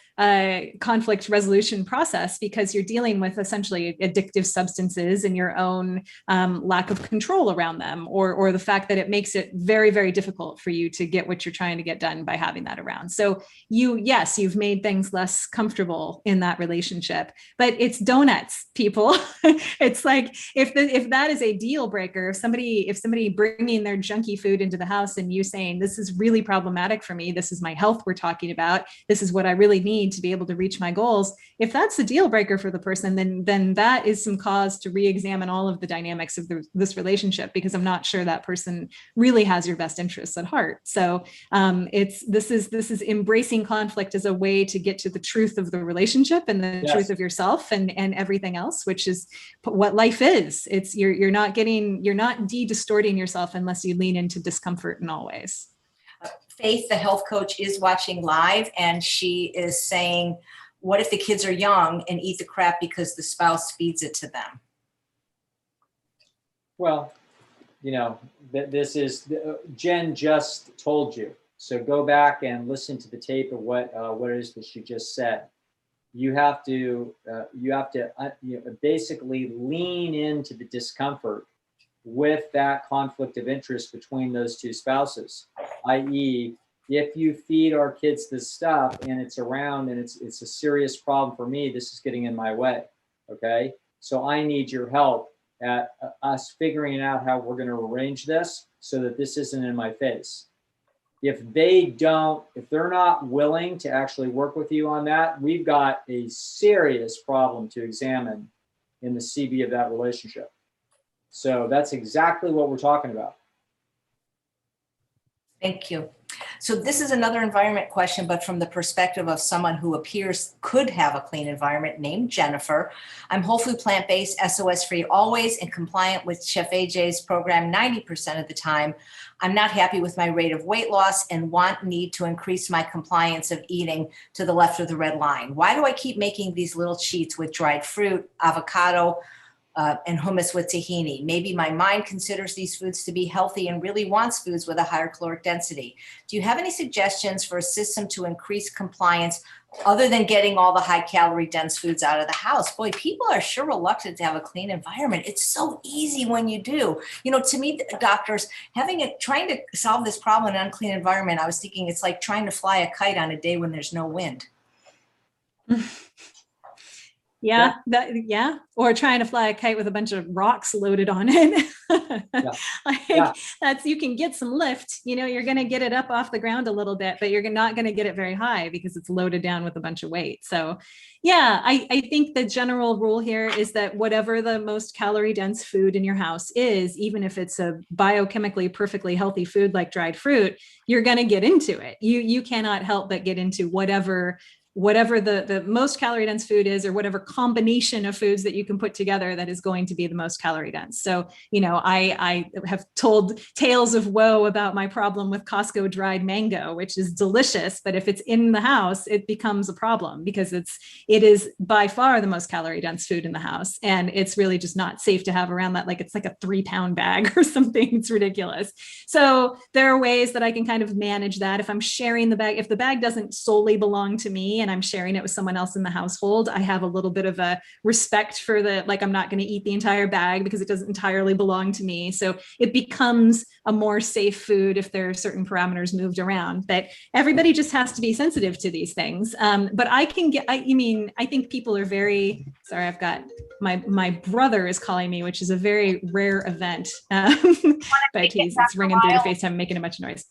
conflict resolution process, because you're dealing with essentially addictive substances and your own lack of control around them, or the fact that it makes it very, very difficult for you to get what you're trying to get done by having that around. So you've made things less comfortable in that relationship, but it's donuts, people. It's like, if that is a deal breaker, if somebody bringing their junky food into the house and you saying, this is really problematic for me, this is my health we're talking about, this is what I really need to be able to reach my goals. If that's a deal breaker for the person, then that is some cause to re-examine all of the dynamics of this relationship, because I'm not sure that person really has your best interests at heart. So this is embracing conflict as a way to get to the truth of the relationship and the truth of yourself and everything else, which is what life is. It's you're not de-distorting yourself unless you lean into discomfort in all ways. Faith, the health coach, is watching live, and she is saying, what if the kids are young and eat the crap because the spouse feeds it to them? Well, this is, Jen just told you. So go back and listen to the tape of what it is that she just said. You have to basically lean into the discomfort with that conflict of interest between those two spouses, i.e., if you feed our kids this stuff and it's around and it's a serious problem for me, this is getting in my way. Okay, so I need your help at us figuring out how we're going to arrange this so that this isn't in my face. If they're not willing to actually work with you on that, we've got a serious problem to examine in the CB of that relationship. So that's exactly what we're talking about. Thank you. So this is another environment question, but from the perspective of someone who could have a clean environment, named Jennifer. I'm whole food, plant-based, SOS free always, and compliant with Chef AJ's program 90% of the time. I'm not happy with my rate of weight loss and need to increase my compliance of eating to the left of the red line. Why do I keep making these little cheats with dried fruit, avocado, and hummus with tahini? Maybe my mind considers these foods to be healthy and really wants foods with a higher caloric density. Do you have any suggestions for a system to increase compliance other than getting all the high calorie dense foods out of the house? Boy, people are sure reluctant to have a clean environment. It's so easy when you do. To me, doctors, trying to solve this problem in an unclean environment, I was thinking it's like trying to fly a kite on a day when there's no wind. Yeah. Or trying to fly a kite with a bunch of rocks loaded on it. You can get some lift, you're going to get it up off the ground a little bit, but you're not going to get it very high because it's loaded down with a bunch of weight. So I think the general rule here is that whatever the most calorie dense food in your house is, even if it's a biochemically perfectly healthy food like dried fruit, you're going to get into it. You cannot help but get into whatever the most calorie dense food is, or whatever combination of foods that you can put together that is going to be the most calorie dense. So, I have told tales of woe about my problem with Costco dried mango, which is delicious, but if it's in the house, it becomes a problem because it is by far the most calorie dense food in the house. And it's really just not safe to have around that. Like it's like a 3-pound bag or something. It's ridiculous. So there are ways that I can kind of manage that. If I'm sharing the bag, if the bag doesn't solely belong to me and I'm sharing it with someone else in the household, I have a little bit of a respect for I'm not going to eat the entire bag because it doesn't entirely belong to me. So it becomes a more safe food if there are certain parameters moved around. But everybody just has to be sensitive to these things. But I think people are very, sorry, I've got my brother is calling me, which is a very rare event. But it's ringing through the FaceTime, making a bunch of noise.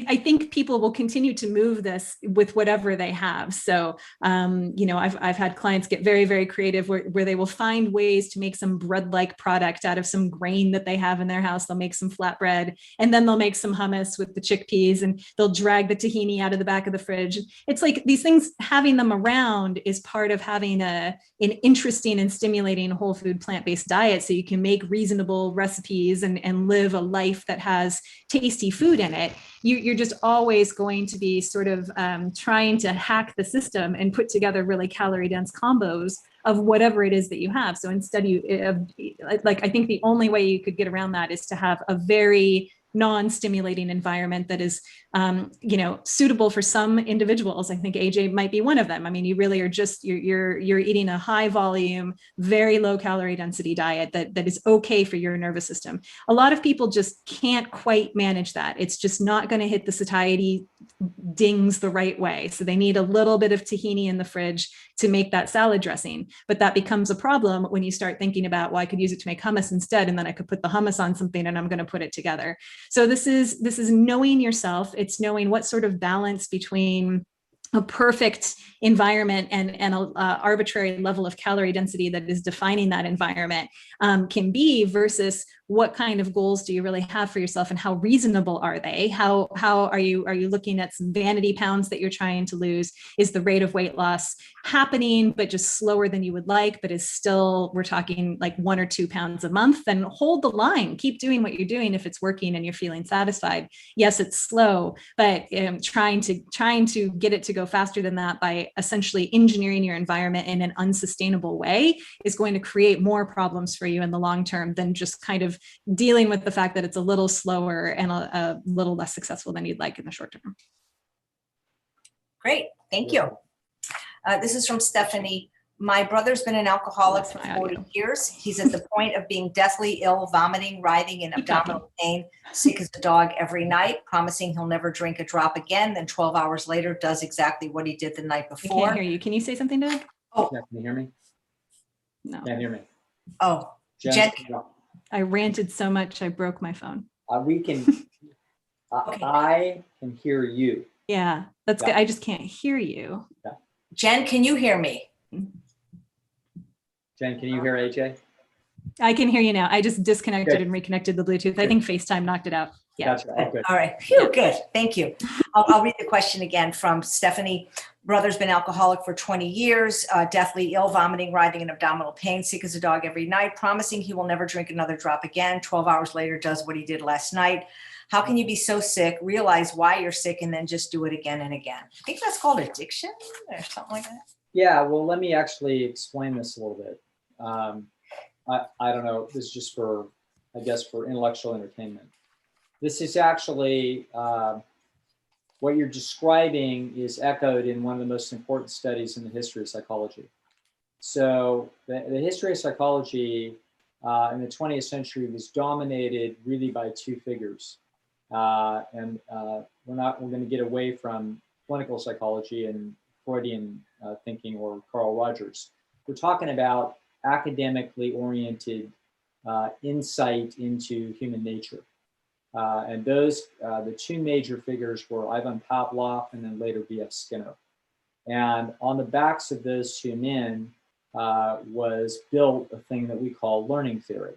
I think people will continue to move this with whatever they have. So, I've had clients get very, very creative where they will find ways to make some bread-like product out of some grain that they have in their house. They'll make some flatbread, and then they'll make some hummus with the chickpeas, and they'll drag the tahini out of the back of the fridge. It's like these things, having them around is part of having an interesting and stimulating whole food plant-based diet, so you can make reasonable recipes and live a life that has tasty food in it. You're just always going to be sort of trying to hack the system and put together really calorie dense combos of whatever it is that you have. So instead I think the only way you could get around that is to have a very non-stimulating environment that is, suitable for some individuals. I think AJ might be one of them. I mean, you really are just, you're eating a high volume, very low calorie density diet that is okay for your nervous system. A lot of people just can't quite manage that. It's just not going to hit the satiety dings the right way. So they need a little bit of tahini in the fridge to make that salad dressing. But that becomes a problem when you start thinking about, well, I could use it to make hummus instead, and then I could put the hummus on something and I'm going to put it together. So this is knowing yourself. It's knowing what sort of balance between a perfect environment and an arbitrary level of calorie density that is defining that environment can be, versus what kind of goals do you really have for yourself and how reasonable are they? How are you looking at some vanity pounds that you're trying to lose? Is the rate of weight loss happening, but just slower than you would like, but is still, we're talking like 1 or 2 pounds a month? Then hold the line, keep doing what you're doing if it's working and you're feeling satisfied. Yes, it's slow, but trying to get it to go faster than that by essentially engineering your environment in an unsustainable way is going to create more problems for you in the long term than just kind of dealing with the fact that it's a little slower and a little less successful than you'd like in the short term. Great, thank you. This is from Stephanie. My brother's been an alcoholic for 40 years. He's at the point of being deathly ill, vomiting, writhing in abdominal pain, sick as a dog every night, promising he'll never drink a drop again. Then 12 hours later, does exactly what he did the night before. I can't hear you. Can you say something, Doug? Oh, Yeah, can you hear me? No. Can't hear me. Oh, Jen, I ranted so much I broke my phone. we can. Okay. I can hear you. Yeah, that's good. I just can't hear you. Yeah. Jen, can you hear me? Jen, can you hear AJ? I can hear you now. I just disconnected Good. and reconnected the Bluetooth. Good. I think FaceTime knocked it out. Yeah. Gotcha. Oh, good. All right. Phew, good. Thank you. I'll read the question again from Stephanie. Brother's been alcoholic for 20 years, deathly ill, vomiting, writhing in abdominal pain, sick as a dog every night, promising he will never drink another drop again. 12 hours later, does what he did last night. How can you be so sick, realize why you're sick, and then just do it again and again? I think that's called addiction or something like that. Yeah, well, let me actually explain this a little bit. I don't know. This is just for, I guess, for intellectual entertainment. This is actually, what you're describing is echoed in one of the most important studies in the history of psychology. So the history of psychology in the 20th century was dominated really by 2 figures. We're going to get away from clinical psychology and Freudian thinking or Carl Rogers. We're talking about academically oriented insight into human nature. And those, the 2 major figures were Ivan Pavlov and then later B.F. Skinner. And on the backs of those 2 men was built a thing that we call learning theory.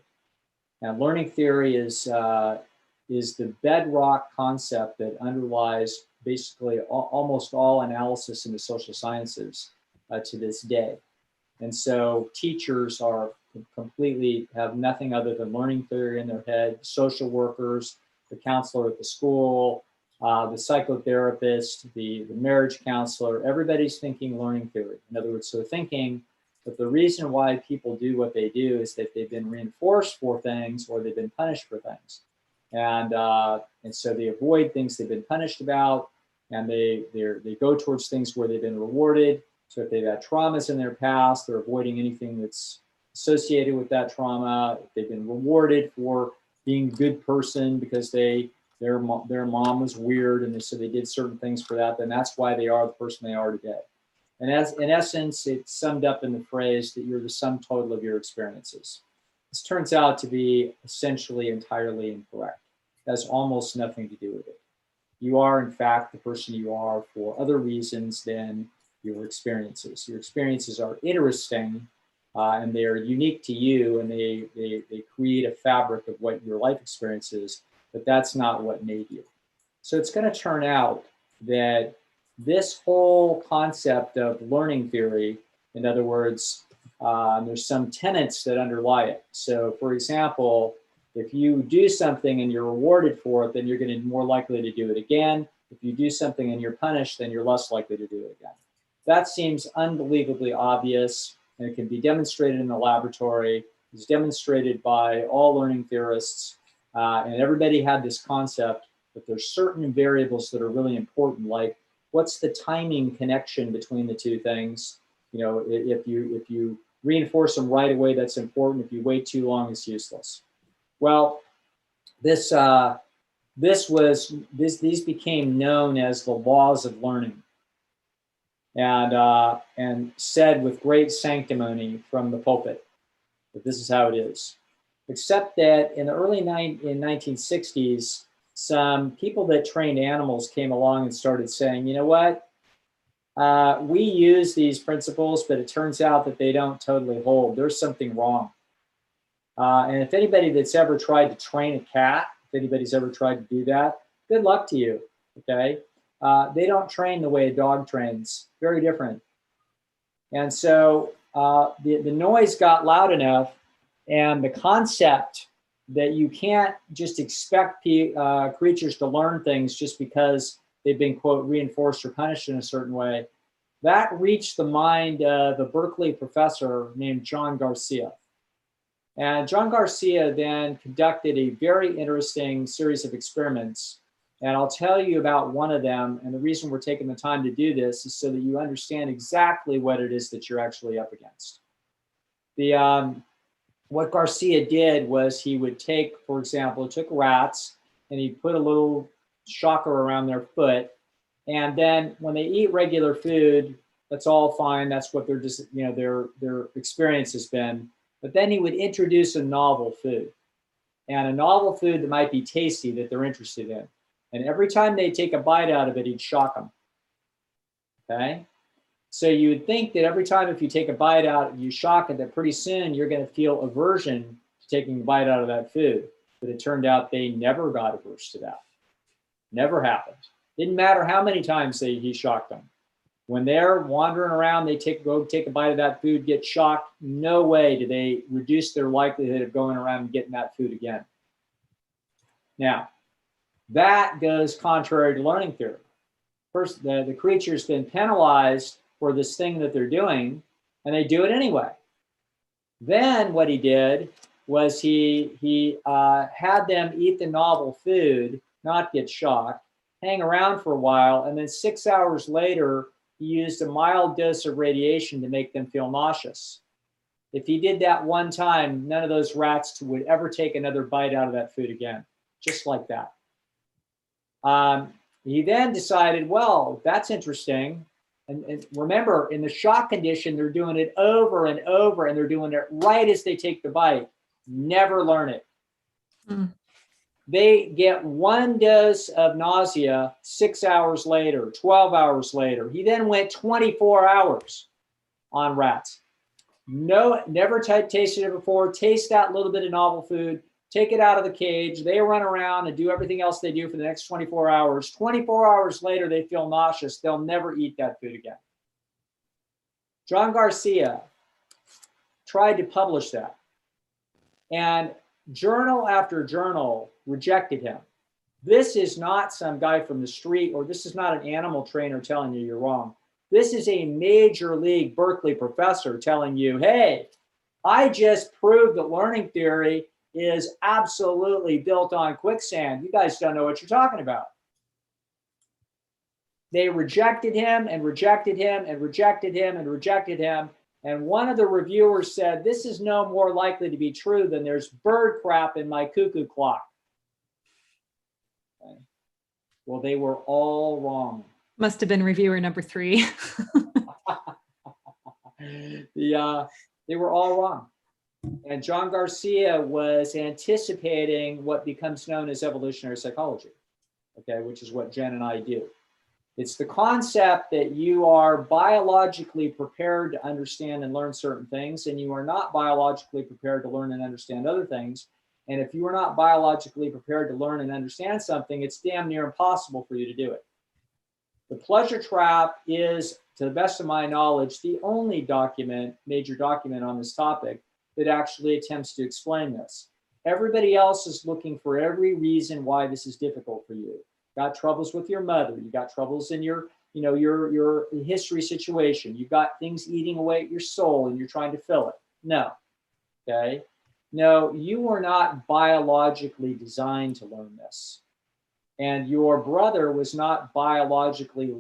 And learning theory is the bedrock concept that underlies basically almost all analysis in the social sciences to this day. And so teachers are completely have nothing other than learning theory in their head. Social workers, the counselor at the school, the psychotherapist, the marriage counselor, everybody's thinking learning theory. In other words, so thinking that the reason why people do what they do is that they've been reinforced for things or they've been punished for things. And so they avoid things they've been punished about, and they go towards things where they've been rewarded. So if they've had traumas in their past, they're avoiding anything that's associated with that trauma. If they've been rewarded for being a good person because their mom was weird and so they did certain things for that, then that's why they are the person they are today. And as in essence, it's summed up in the phrase that you're the sum total of your experiences. This turns out to be essentially entirely incorrect. It has almost nothing to do with it. You are, in fact, the person you are for other reasons than your experiences. Your experiences are interesting and they are unique to you, and they create a fabric of what your life experience is, but that's not what made you. So it's going to turn out that this whole concept of learning theory, in other words, there's some tenets that underlie it. So for example, if you do something and you're rewarded for it, then you're going to be more likely to do it again. If you do something and you're punished, then you're less likely to do it again. That seems unbelievably obvious. and it can be demonstrated in the laboratory. It's demonstrated by all learning theorists, and everybody had this concept that there's certain variables that are really important, like what's the timing connection between the two things. You know, if you reinforce them right away, that's important. If you wait too long, it's useless. Well, these became known as the laws of learning, and said with great sanctimony from the pulpit that this is how it is. Except that in the early 1960s, some people that trained animals came along and started saying, you know what, we use these principles, but it turns out that they don't totally hold. There's something wrong. And if anybody that's ever tried to train a cat, if anybody's ever tried to do that, good luck to you, okay? They don't train the way a dog trains, very different. And so the noise got loud enough, and the concept that you can't just expect creatures to learn things just because they've been, quote, reinforced or punished in a certain way, that reached the mind of a Berkeley professor named John Garcia. And John Garcia then conducted a very interesting series of experiments. And I'll tell you about one of them. And the reason we're taking the time to do this is so that you understand exactly what it is that you're actually up against. What Garcia did was he would take, for example, took rats and he put a little shocker around their foot. And then when they eat regular food, that's all fine. That's what their experience has been. But then he would introduce a novel food, and a novel food that might be tasty that they're interested in. And every time they take a bite out of it, he'd shock them. Okay? So you would think that every time if you take a bite out, you shock it, that pretty soon you're going to feel aversion to taking a bite out of that food. But it turned out they never got averse to that. Never happened. Didn't matter how many times he shocked them. When they're wandering around, they go take a bite of that food, get shocked. No way do they reduce their likelihood of going around and getting that food again. Now, that goes contrary to learning theory. First, the creature's been penalized for this thing that they're doing, and they do it anyway. Then what he did was he had them eat the novel food, not get shocked, hang around for a while, and then 6 hours later, he used a mild dose of radiation to make them feel nauseous. If he did that one time, none of those rats would ever take another bite out of that food again, just like that. He then decided, well, that's interesting. And remember, in the shock condition, they're doing it over and over, and they're doing it right as they take the bite. Never learn it. Mm. They get one dose of nausea 6 hours later, 12 hours later. He then went 24 hours on rats. No, never tasted it before. Taste that little bit of novel food. Take it out of the cage. They run around and do everything else they do for the next 24 hours. 24 hours later, they feel nauseous. They'll never eat that food again. John Garcia tried to publish that. And journal after journal rejected him. This is not some guy from the street, or this is not an animal trainer telling you you're wrong. This is a major league Berkeley professor telling you, hey, I just proved that learning theory is absolutely built on quicksand. You guys don't know what you're talking about. They rejected him and rejected him and rejected him and rejected him. And one of the reviewers said, this is no more likely to be true than there's bird crap in my cuckoo clock. Okay. Well, they were all wrong. Must have been reviewer number 3. They were all wrong. And John Garcia was anticipating what becomes known as evolutionary psychology, okay, which is what Jen and I do. It's the concept that you are biologically prepared to understand and learn certain things, and you are not biologically prepared to learn and understand other things. And if you are not biologically prepared to learn and understand something, it's damn near impossible for you to do it. The pleasure trap is, to the best of my knowledge, the only major document on this topic that actually attempts to explain this. Everybody else is looking for every reason why this is difficult for you. You got troubles with your mother, you got troubles in your your history situation. You've got things eating away at your soul and you're trying to fill it. No. Okay. No, you were not biologically designed to learn this. And your brother was not biologically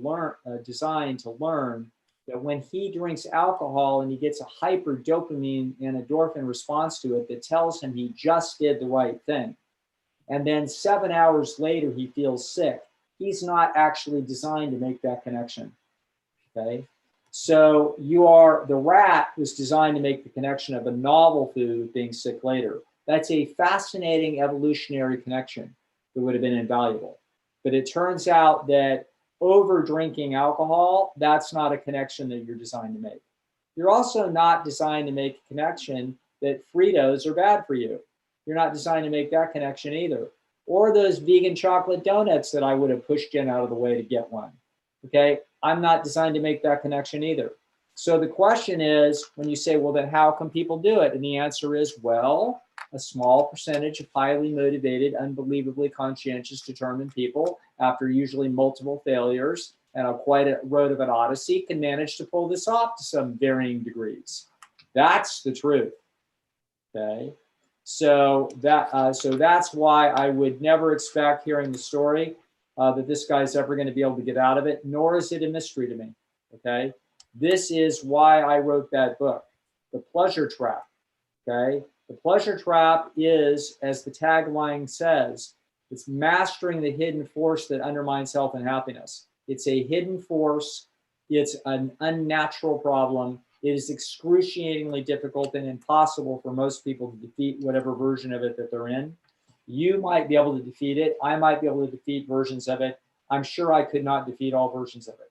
designed to learn that when he drinks alcohol and he gets a hyper dopamine and endorphin response to it that tells him he just did the right thing. And then 7 hours later, he feels sick. He's not actually designed to make that connection. Okay. So the rat was designed to make the connection of a novel food being sick later. That's a fascinating evolutionary connection that would have been invaluable. But it turns out that over drinking alcohol, that's not a connection that you're designed to make. You're also not designed to make a connection that Fritos are bad for you. You're not designed to make that connection either. Or those vegan chocolate donuts that I would have pushed Jen out of the way to get one. Okay, I'm not designed to make that connection either. So the question is, when you say, well, then how can people do it? And the answer is, well, a small percentage of highly motivated, unbelievably conscientious, determined people, after usually multiple failures and quite a road of an odyssey, can manage to pull this off to some varying degrees. That's the truth. Okay, so that's why I would never expect, hearing the story, that this guy's ever going to be able to get out of it, nor is it a mystery to me. Okay, this is why I wrote that book, The Pleasure Trap. Okay, the pleasure trap is, as the tagline says, it's mastering the hidden force that undermines health and happiness. It's a hidden force. It's an unnatural problem. It is excruciatingly difficult and impossible for most people to defeat whatever version of it that they're in. You might be able to defeat it. I might be able to defeat versions of it. I'm sure I could not defeat all versions of it.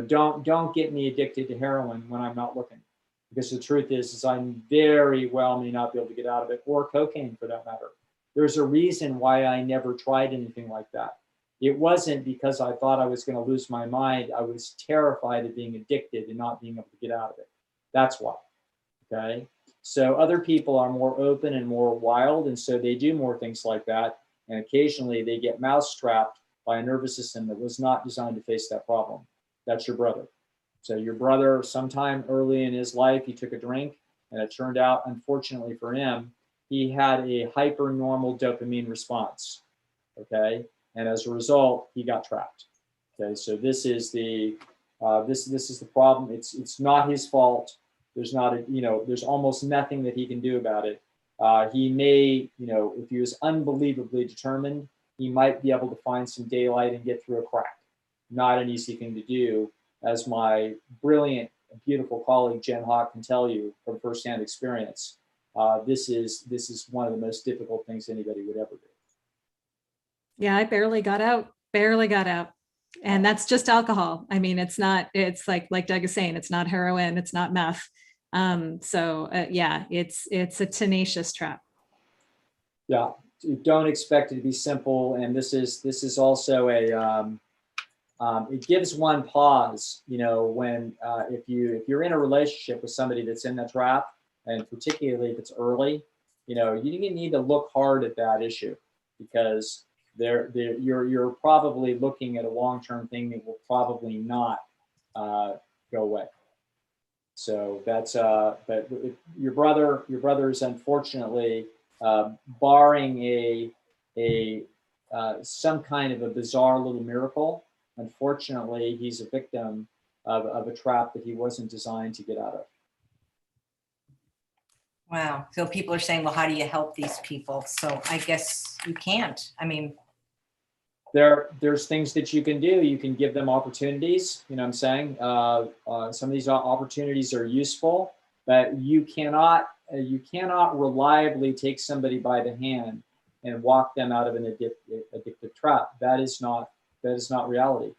Don't get me addicted to heroin when I'm not looking. Because the truth is I very well may not be able to get out of it, or cocaine for that matter. There's a reason why I never tried anything like that. It wasn't because I thought I was going to lose my mind. I was terrified of being addicted and not being able to get out of it. That's why. Okay. So other people are more open and more wild, and so they do more things like that. And occasionally they get mouse-trapped by a nervous system that was not designed to face that problem. That's your brother. So your brother, sometime early in his life, he took a drink, and it turned out, unfortunately for him, he had a hyper-normal dopamine response. Okay. And as a result, he got trapped. Okay, so this is the problem. It's not his fault. There's there's almost nothing that he can do about it. He may, if he was unbelievably determined, he might be able to find some daylight and get through a crack. Not an easy thing to do, as my brilliant, beautiful colleague Jen Howk can tell you from firsthand experience. This is one of the most difficult things anybody would ever do. Yeah, I barely got out. And that's just alcohol. I mean, it's like Doug is saying, it's not heroin, it's not meth. Yeah, it's a tenacious trap. Yeah, don't expect it to be simple. And this is also it gives one pause, when if you're in a relationship with somebody that's in the trap, and particularly if it's early, you need to look hard at that issue, because you're probably looking at a long-term thing that will probably not go away. So that's but your brother is unfortunately, barring some kind of a bizarre little miracle, unfortunately he's a victim of a trap that he wasn't designed to get out of. Wow. So people are saying, well, how do you help these people? So I guess you can't. I mean, there's things that you can do. You can give them opportunities. You know what I'm saying? Some of these opportunities are useful, but you cannot reliably take somebody by the hand and walk them out of an addictive trap. That is not reality.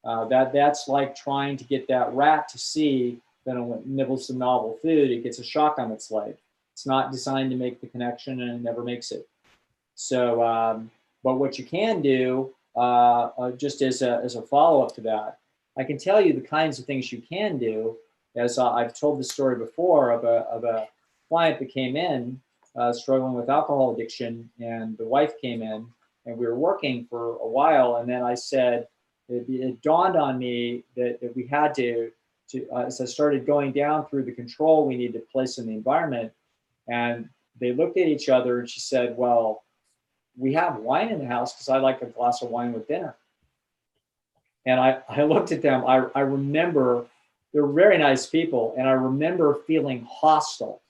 That's like trying to get that rat to see that when it nibbles some novel food, it gets a shock on its leg. It's not designed to make the connection, and it never makes it. So, but what you can do, just as a follow-up to that, I can tell you the kinds of things you can do. As I've told this story before of a client that came in struggling with alcohol addiction, and the wife came in, and we were working for a while, and then I said, it dawned on me that we had to as I started going down through the control we needed to place in the environment, and they looked at each other, and she said, well, we have wine in the house because I like a glass of wine with dinner. And I looked at them. I remember they're very nice people, and I remember feeling hostile.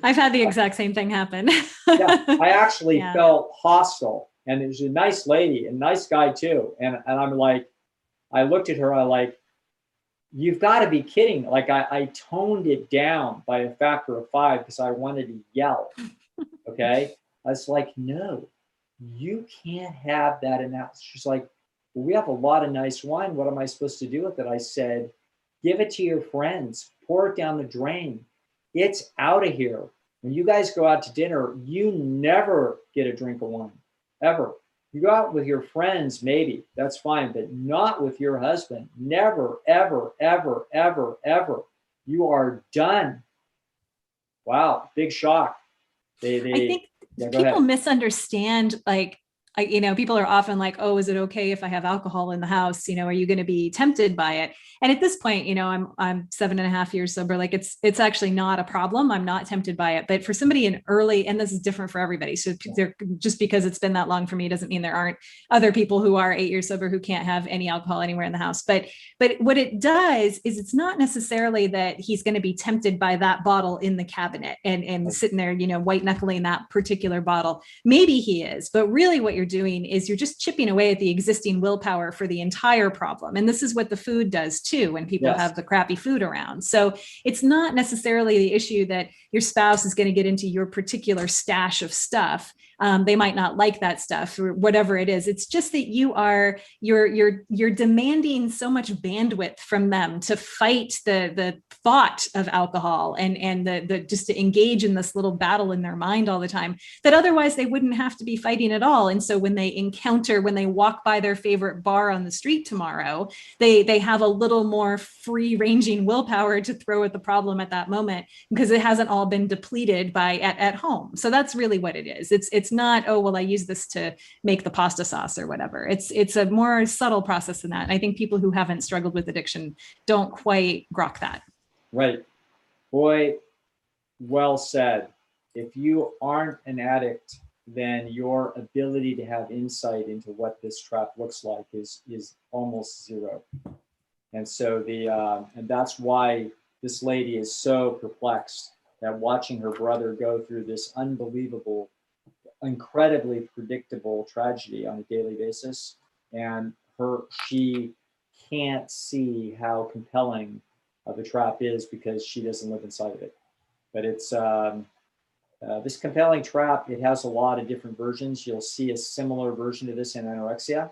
I've had the exact same thing happen. Yeah, I actually felt hostile, and it was a nice lady and nice guy too. And I'm like, I looked at her, I like, you've got to be kidding. Like I toned it down by a factor of 5 because I wanted to yell. Okay. I was like, no, you can't have that in that. She's like, well, we have a lot of nice wine. What am I supposed to do with it? I said, give it to your friends, pour it down the drain. It's out of here. When you guys go out to dinner, you never get a drink of wine, ever. You go out with your friends, maybe, that's fine, but not with your husband. Never, ever, ever, ever, ever. You are done. Wow, big shock. I think people misunderstand, like, people are often like, oh, is it okay if I have alcohol in the house? Are you going to be tempted by it? And at this point, I'm 7.5 years sober. Like it's actually not a problem. I'm not tempted by it. But for somebody in early, and this is different for everybody. So just because it's been that long for me doesn't mean there aren't other people who are 8 years sober who can't have any alcohol anywhere in the house. But what it does is it's not necessarily that he's going to be tempted by that bottle in the cabinet and sitting there, white knuckling that particular bottle. Maybe he is, but really what you're doing is you're just chipping away at the existing willpower for the entire problem. And this is what the food does too, when people have the crappy food around. So it's not necessarily the issue that your spouse is going to get into your particular stash of stuff. They might not like that stuff or whatever it is. It's just that you're demanding so much bandwidth from them to fight the thought of alcohol and the just to engage in this little battle in their mind all the time that otherwise they wouldn't have to be fighting at all. And so when they walk by their favorite bar on the street tomorrow, they have a little more free ranging willpower to throw at the problem at that moment because it hasn't all been depleted at home. So that's really what it is. It's not, oh, well, I use this to make the pasta sauce or whatever. It's a more subtle process than that. And I think people who haven't struggled with addiction don't quite grok that. Right. Boy, well said. If you aren't an addict, then your ability to have insight into what this trap looks like is almost zero. And so and that's why this lady is so perplexed that watching her brother go through this unbelievable, incredibly predictable tragedy on a daily basis, and she can't see how compelling the trap is because she doesn't live inside of it. But it's this compelling trap. It has a lot of different versions. You'll see a similar version of this in anorexia.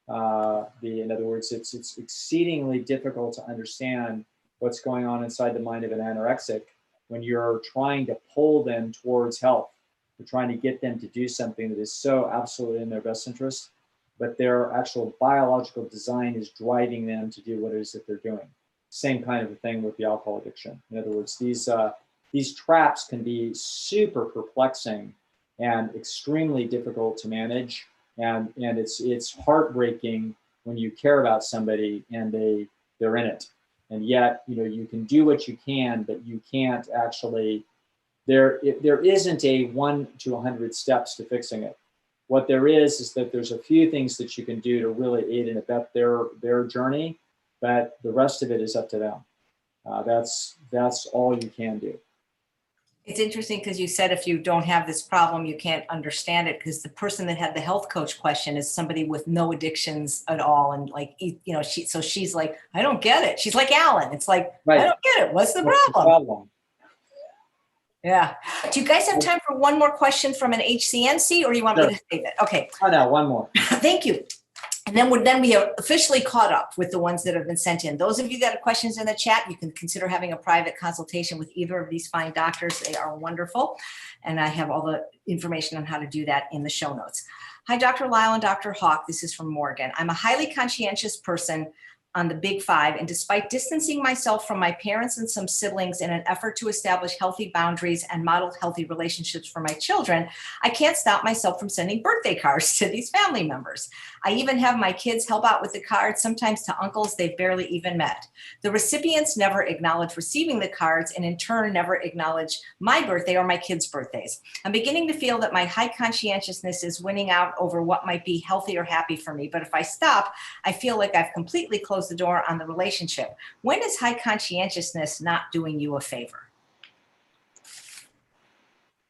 In other words, it's exceedingly difficult to understand what's going on inside the mind of an anorexic when you're trying to pull them towards health. You're trying to get them to do something that is so absolutely in their best interest, but their actual biological design is driving them to do what it is that they're doing. Same kind of a thing with the alcohol addiction. In other words, these traps can be super perplexing and extremely difficult to manage. And it's heartbreaking when you care about somebody and they're in it. And yet, you can do what you can, but you can't actually, there isn't a 1 to 100 steps to fixing it. What there is that there's a few things that you can do to really aid and abet their journey, but the rest of it is up to them. That's all you can do. It's interesting because you said if you don't have this problem, you can't understand it, because the person that had the health coach question is somebody with no addictions at all. And she's like, I don't get it. She's like Alan. It's like, right. I don't get it. What's the problem? Yeah. Do you guys have time for one more question from an HCNC, or you want me to save it? Okay. Oh, no, one more. Thank you. And then we are officially caught up with the ones that have been sent in. Those of you that have questions in the chat, you can consider having a private consultation with either of these fine doctors. They are wonderful. And I have all the information on how to do that in the show notes. Hi, Dr. Lisle and Dr. Howk. This is from Morgan. I'm a highly conscientious person. on the big five, and despite distancing myself from my parents and some siblings in an effort to establish healthy boundaries and model healthy relationships for my children, I can't stop myself from sending birthday cards to these family members. I even have my kids help out with the cards, sometimes to uncles they've barely even met. The recipients never acknowledge receiving the cards, and in turn never acknowledge my birthday or my kids' birthdays. I'm beginning to feel that my high conscientiousness is winning out over what might be healthy or happy for me, but if I stop, I feel like I've completely closed the door on the relationship. When is high conscientiousness not doing you a favor?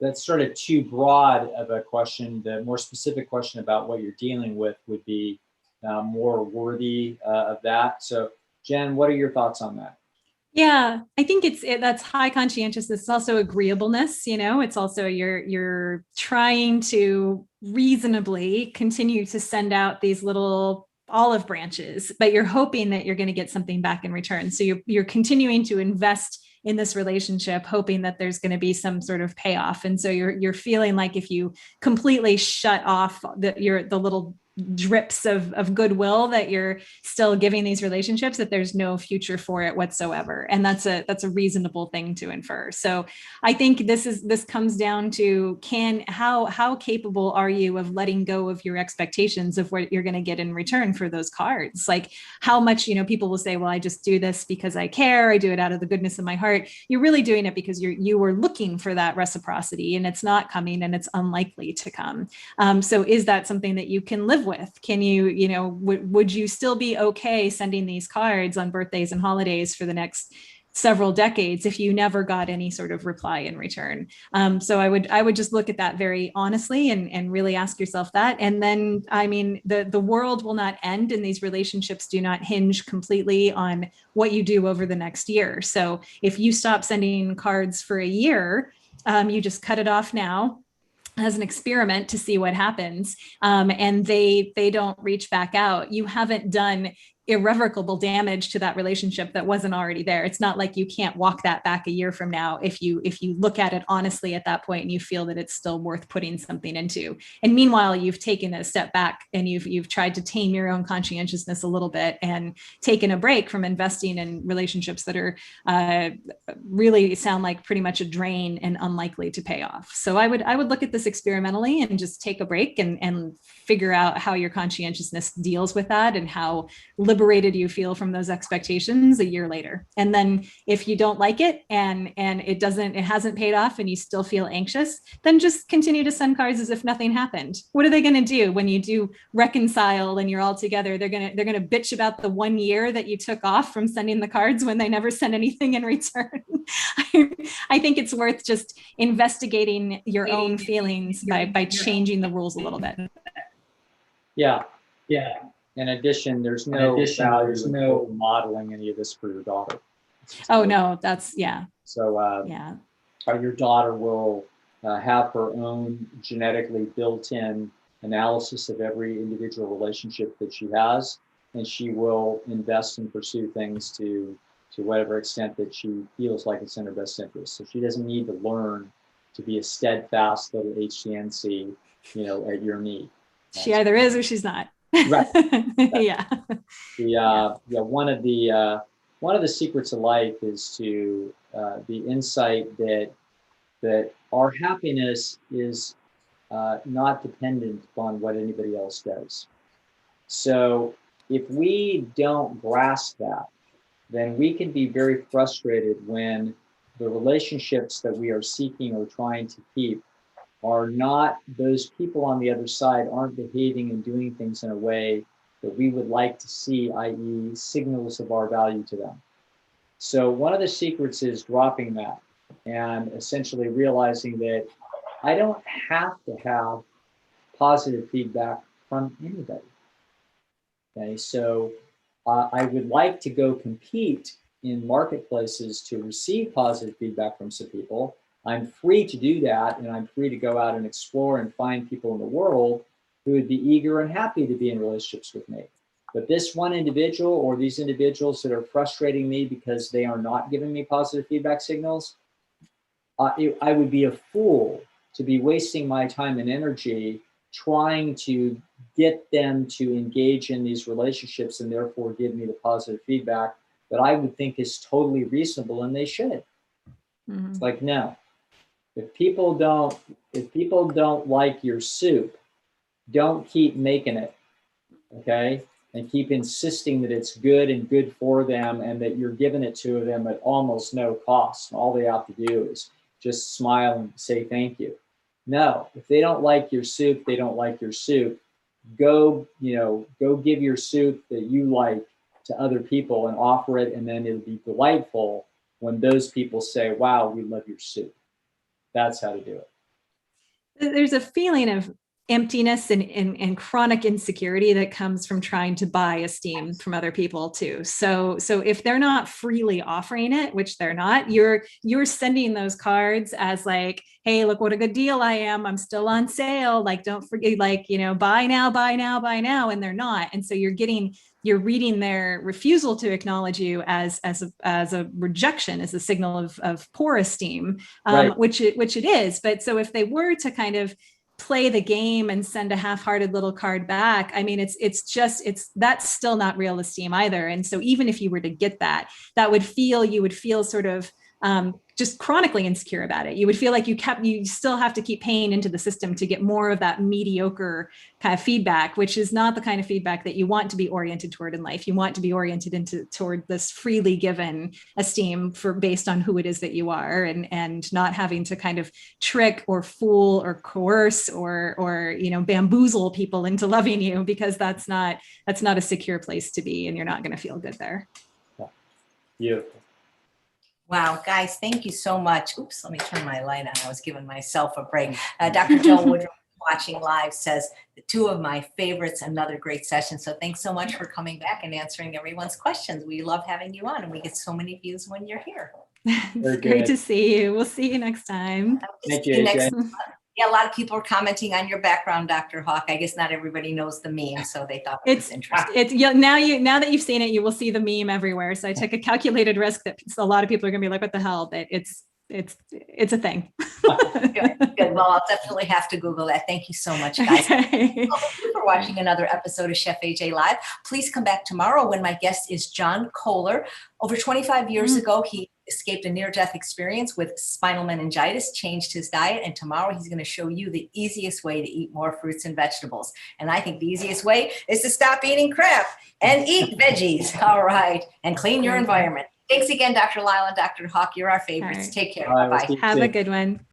That's sort of too broad of a question. The more specific question about what you're dealing with would be more worthy of that. So, Jen, what are your thoughts on that? Yeah, I think that's high conscientiousness. It's also agreeableness. It's also you're trying to reasonably continue to send out these little olive branches, but you're hoping that you're going to get something back in return. So you're continuing to invest in this relationship, hoping that there's going to be some sort of payoff. And so you're feeling like if you completely shut off the little drips of goodwill that you're still giving these relationships, that there's no future for it whatsoever. And that's a reasonable thing to infer. So I think this comes down to how capable are you of letting go of your expectations of what you're going to get in return for those cards? Like how much, people will say, well, I just do this because I care. I do it out of the goodness of my heart. You're really doing it because you were looking for that reciprocity, and it's not coming, and it's unlikely to come. So is that something that you can live with? Can you, would you still be okay sending these cards on birthdays and holidays for the next several decades if you never got any sort of reply in return? So I would just look at that very honestly and really ask yourself that. And then, the world will not end, and these relationships do not hinge completely on what you do over the next year. So if you stop sending cards for a year, you just cut it off now as an experiment to see what happens, and they don't reach back out, you haven't done irrevocable damage to that relationship that wasn't already there. It's not like you can't walk that back a year from now if you look at it honestly at that point and you feel that it's still worth putting something into. And meanwhile, you've taken a step back and you've tried to tame your own conscientiousness a little bit and taken a break from investing in relationships that are really sound like pretty much a drain and unlikely to pay off. So I would look at this experimentally and just take a break and figure out how your conscientiousness deals with that and how liberated you feel from those expectations a year later. And then if you don't like it and it hasn't paid off and you still feel anxious, then just continue to send cards as if nothing happened. What are they going to do when you do reconcile and you're all together? They're going to bitch about the 1 year that you took off from sending the cards when they never sent anything in return. I think it's worth just investigating your own feelings by changing the rules a little bit. Yeah. In addition, there's no modeling any of this for your daughter. Oh no, yeah. So your daughter will have her own genetically built-in analysis of every individual relationship that she has, and she will invest and pursue things to whatever extent that she feels like it's in her best interest. So she doesn't need to learn to be a steadfast little HCNC, at your knee. She either is or she's not. Right. Yeah. One of the secrets of life is to the insight that our happiness is not dependent upon what anybody else does. So if we don't grasp that, then we can be very frustrated when the relationships that we are seeking or trying to keep are not, those people on the other side aren't behaving and doing things in a way that we would like to see, i.e. signals of our value to them. So one of the secrets is dropping that and essentially realizing that I don't have to have positive feedback from anybody. Okay, so I would like to go compete in marketplaces to receive positive feedback from some people. I'm free to do that, and I'm free to go out and explore and find people in the world who would be eager and happy to be in relationships with me. But this one individual or these individuals that are frustrating me because they are not giving me positive feedback signals, I would be a fool to be wasting my time and energy trying to get them to engage in these relationships and therefore give me the positive feedback that I would think is totally reasonable, and they should. Mhm. It's like, no, if people don't like your soup, don't keep making it, okay? And keep insisting that it's good and good for them and that you're giving it to them at almost no cost. And all they have to do is just smile and say thank you. No, if they don't like your soup, they don't like your soup. Go give your soup that you like to other people and offer it, and then it'll be delightful when those people say, wow, we love your soup. That's how to do it. There's a feeling of emptiness and chronic insecurity that comes from trying to buy esteem from other people too. So if they're not freely offering it, which they're not, you're sending those cards as like, hey, look what a good deal I am. I'm still on sale. Like, don't forget, like, buy now, buy now, buy now. And they're not. And so you're reading their refusal to acknowledge you as a rejection, as a signal of poor esteem, Right. which it is. But so if they were to kind of play the game and send a half-hearted little card back, I mean, that's still not real esteem either. And so even if you were to get that, you would feel sort of just chronically insecure about it. You would feel like you still have to keep paying into the system to get more of that mediocre kind of feedback, which is not the kind of feedback that you want to be oriented toward in life. You want to be oriented toward this freely given esteem based on who it is that you are, and not having to kind of trick or fool or coerce or bamboozle people into loving you, because that's not a secure place to be, and you're not going to feel good there. Beautiful. Wow, guys, thank you so much. Oops, let me turn my light on. I was giving myself a break. Dr. Joe Woodruff, watching live, says the two of my favorites, another great session. So thanks so much for coming back and answering everyone's questions. We love having you on, and we get so many views when you're here. It's great to see you. We'll see you next time. Thank you, AJ. Yeah, a lot of people are commenting on your background, Dr. Howk. I guess not everybody knows the meme, so they thought it was interesting. Now that you've seen it, you will see the meme everywhere. So I took a calculated risk that a lot of people are going to be like, "What the hell?" But it's a thing. Good. Well, I'll definitely have to Google that. Thank you so much, guys. Okay. Well, thank you for watching another episode of Chef AJ Live. Please come back tomorrow when my guest is John Kohler. Over 25 years ago, he escaped a near-death experience with spinal meningitis, changed his diet, and tomorrow he's going to show you the easiest way to eat more fruits and vegetables. And I think the easiest way is to stop eating crap and eat veggies. All right. And clean your environment. Thanks again, Dr. Lisle and Dr. Howk. You're our favorites. Right. Take care. All right, Bye-bye. we'll Have a good one.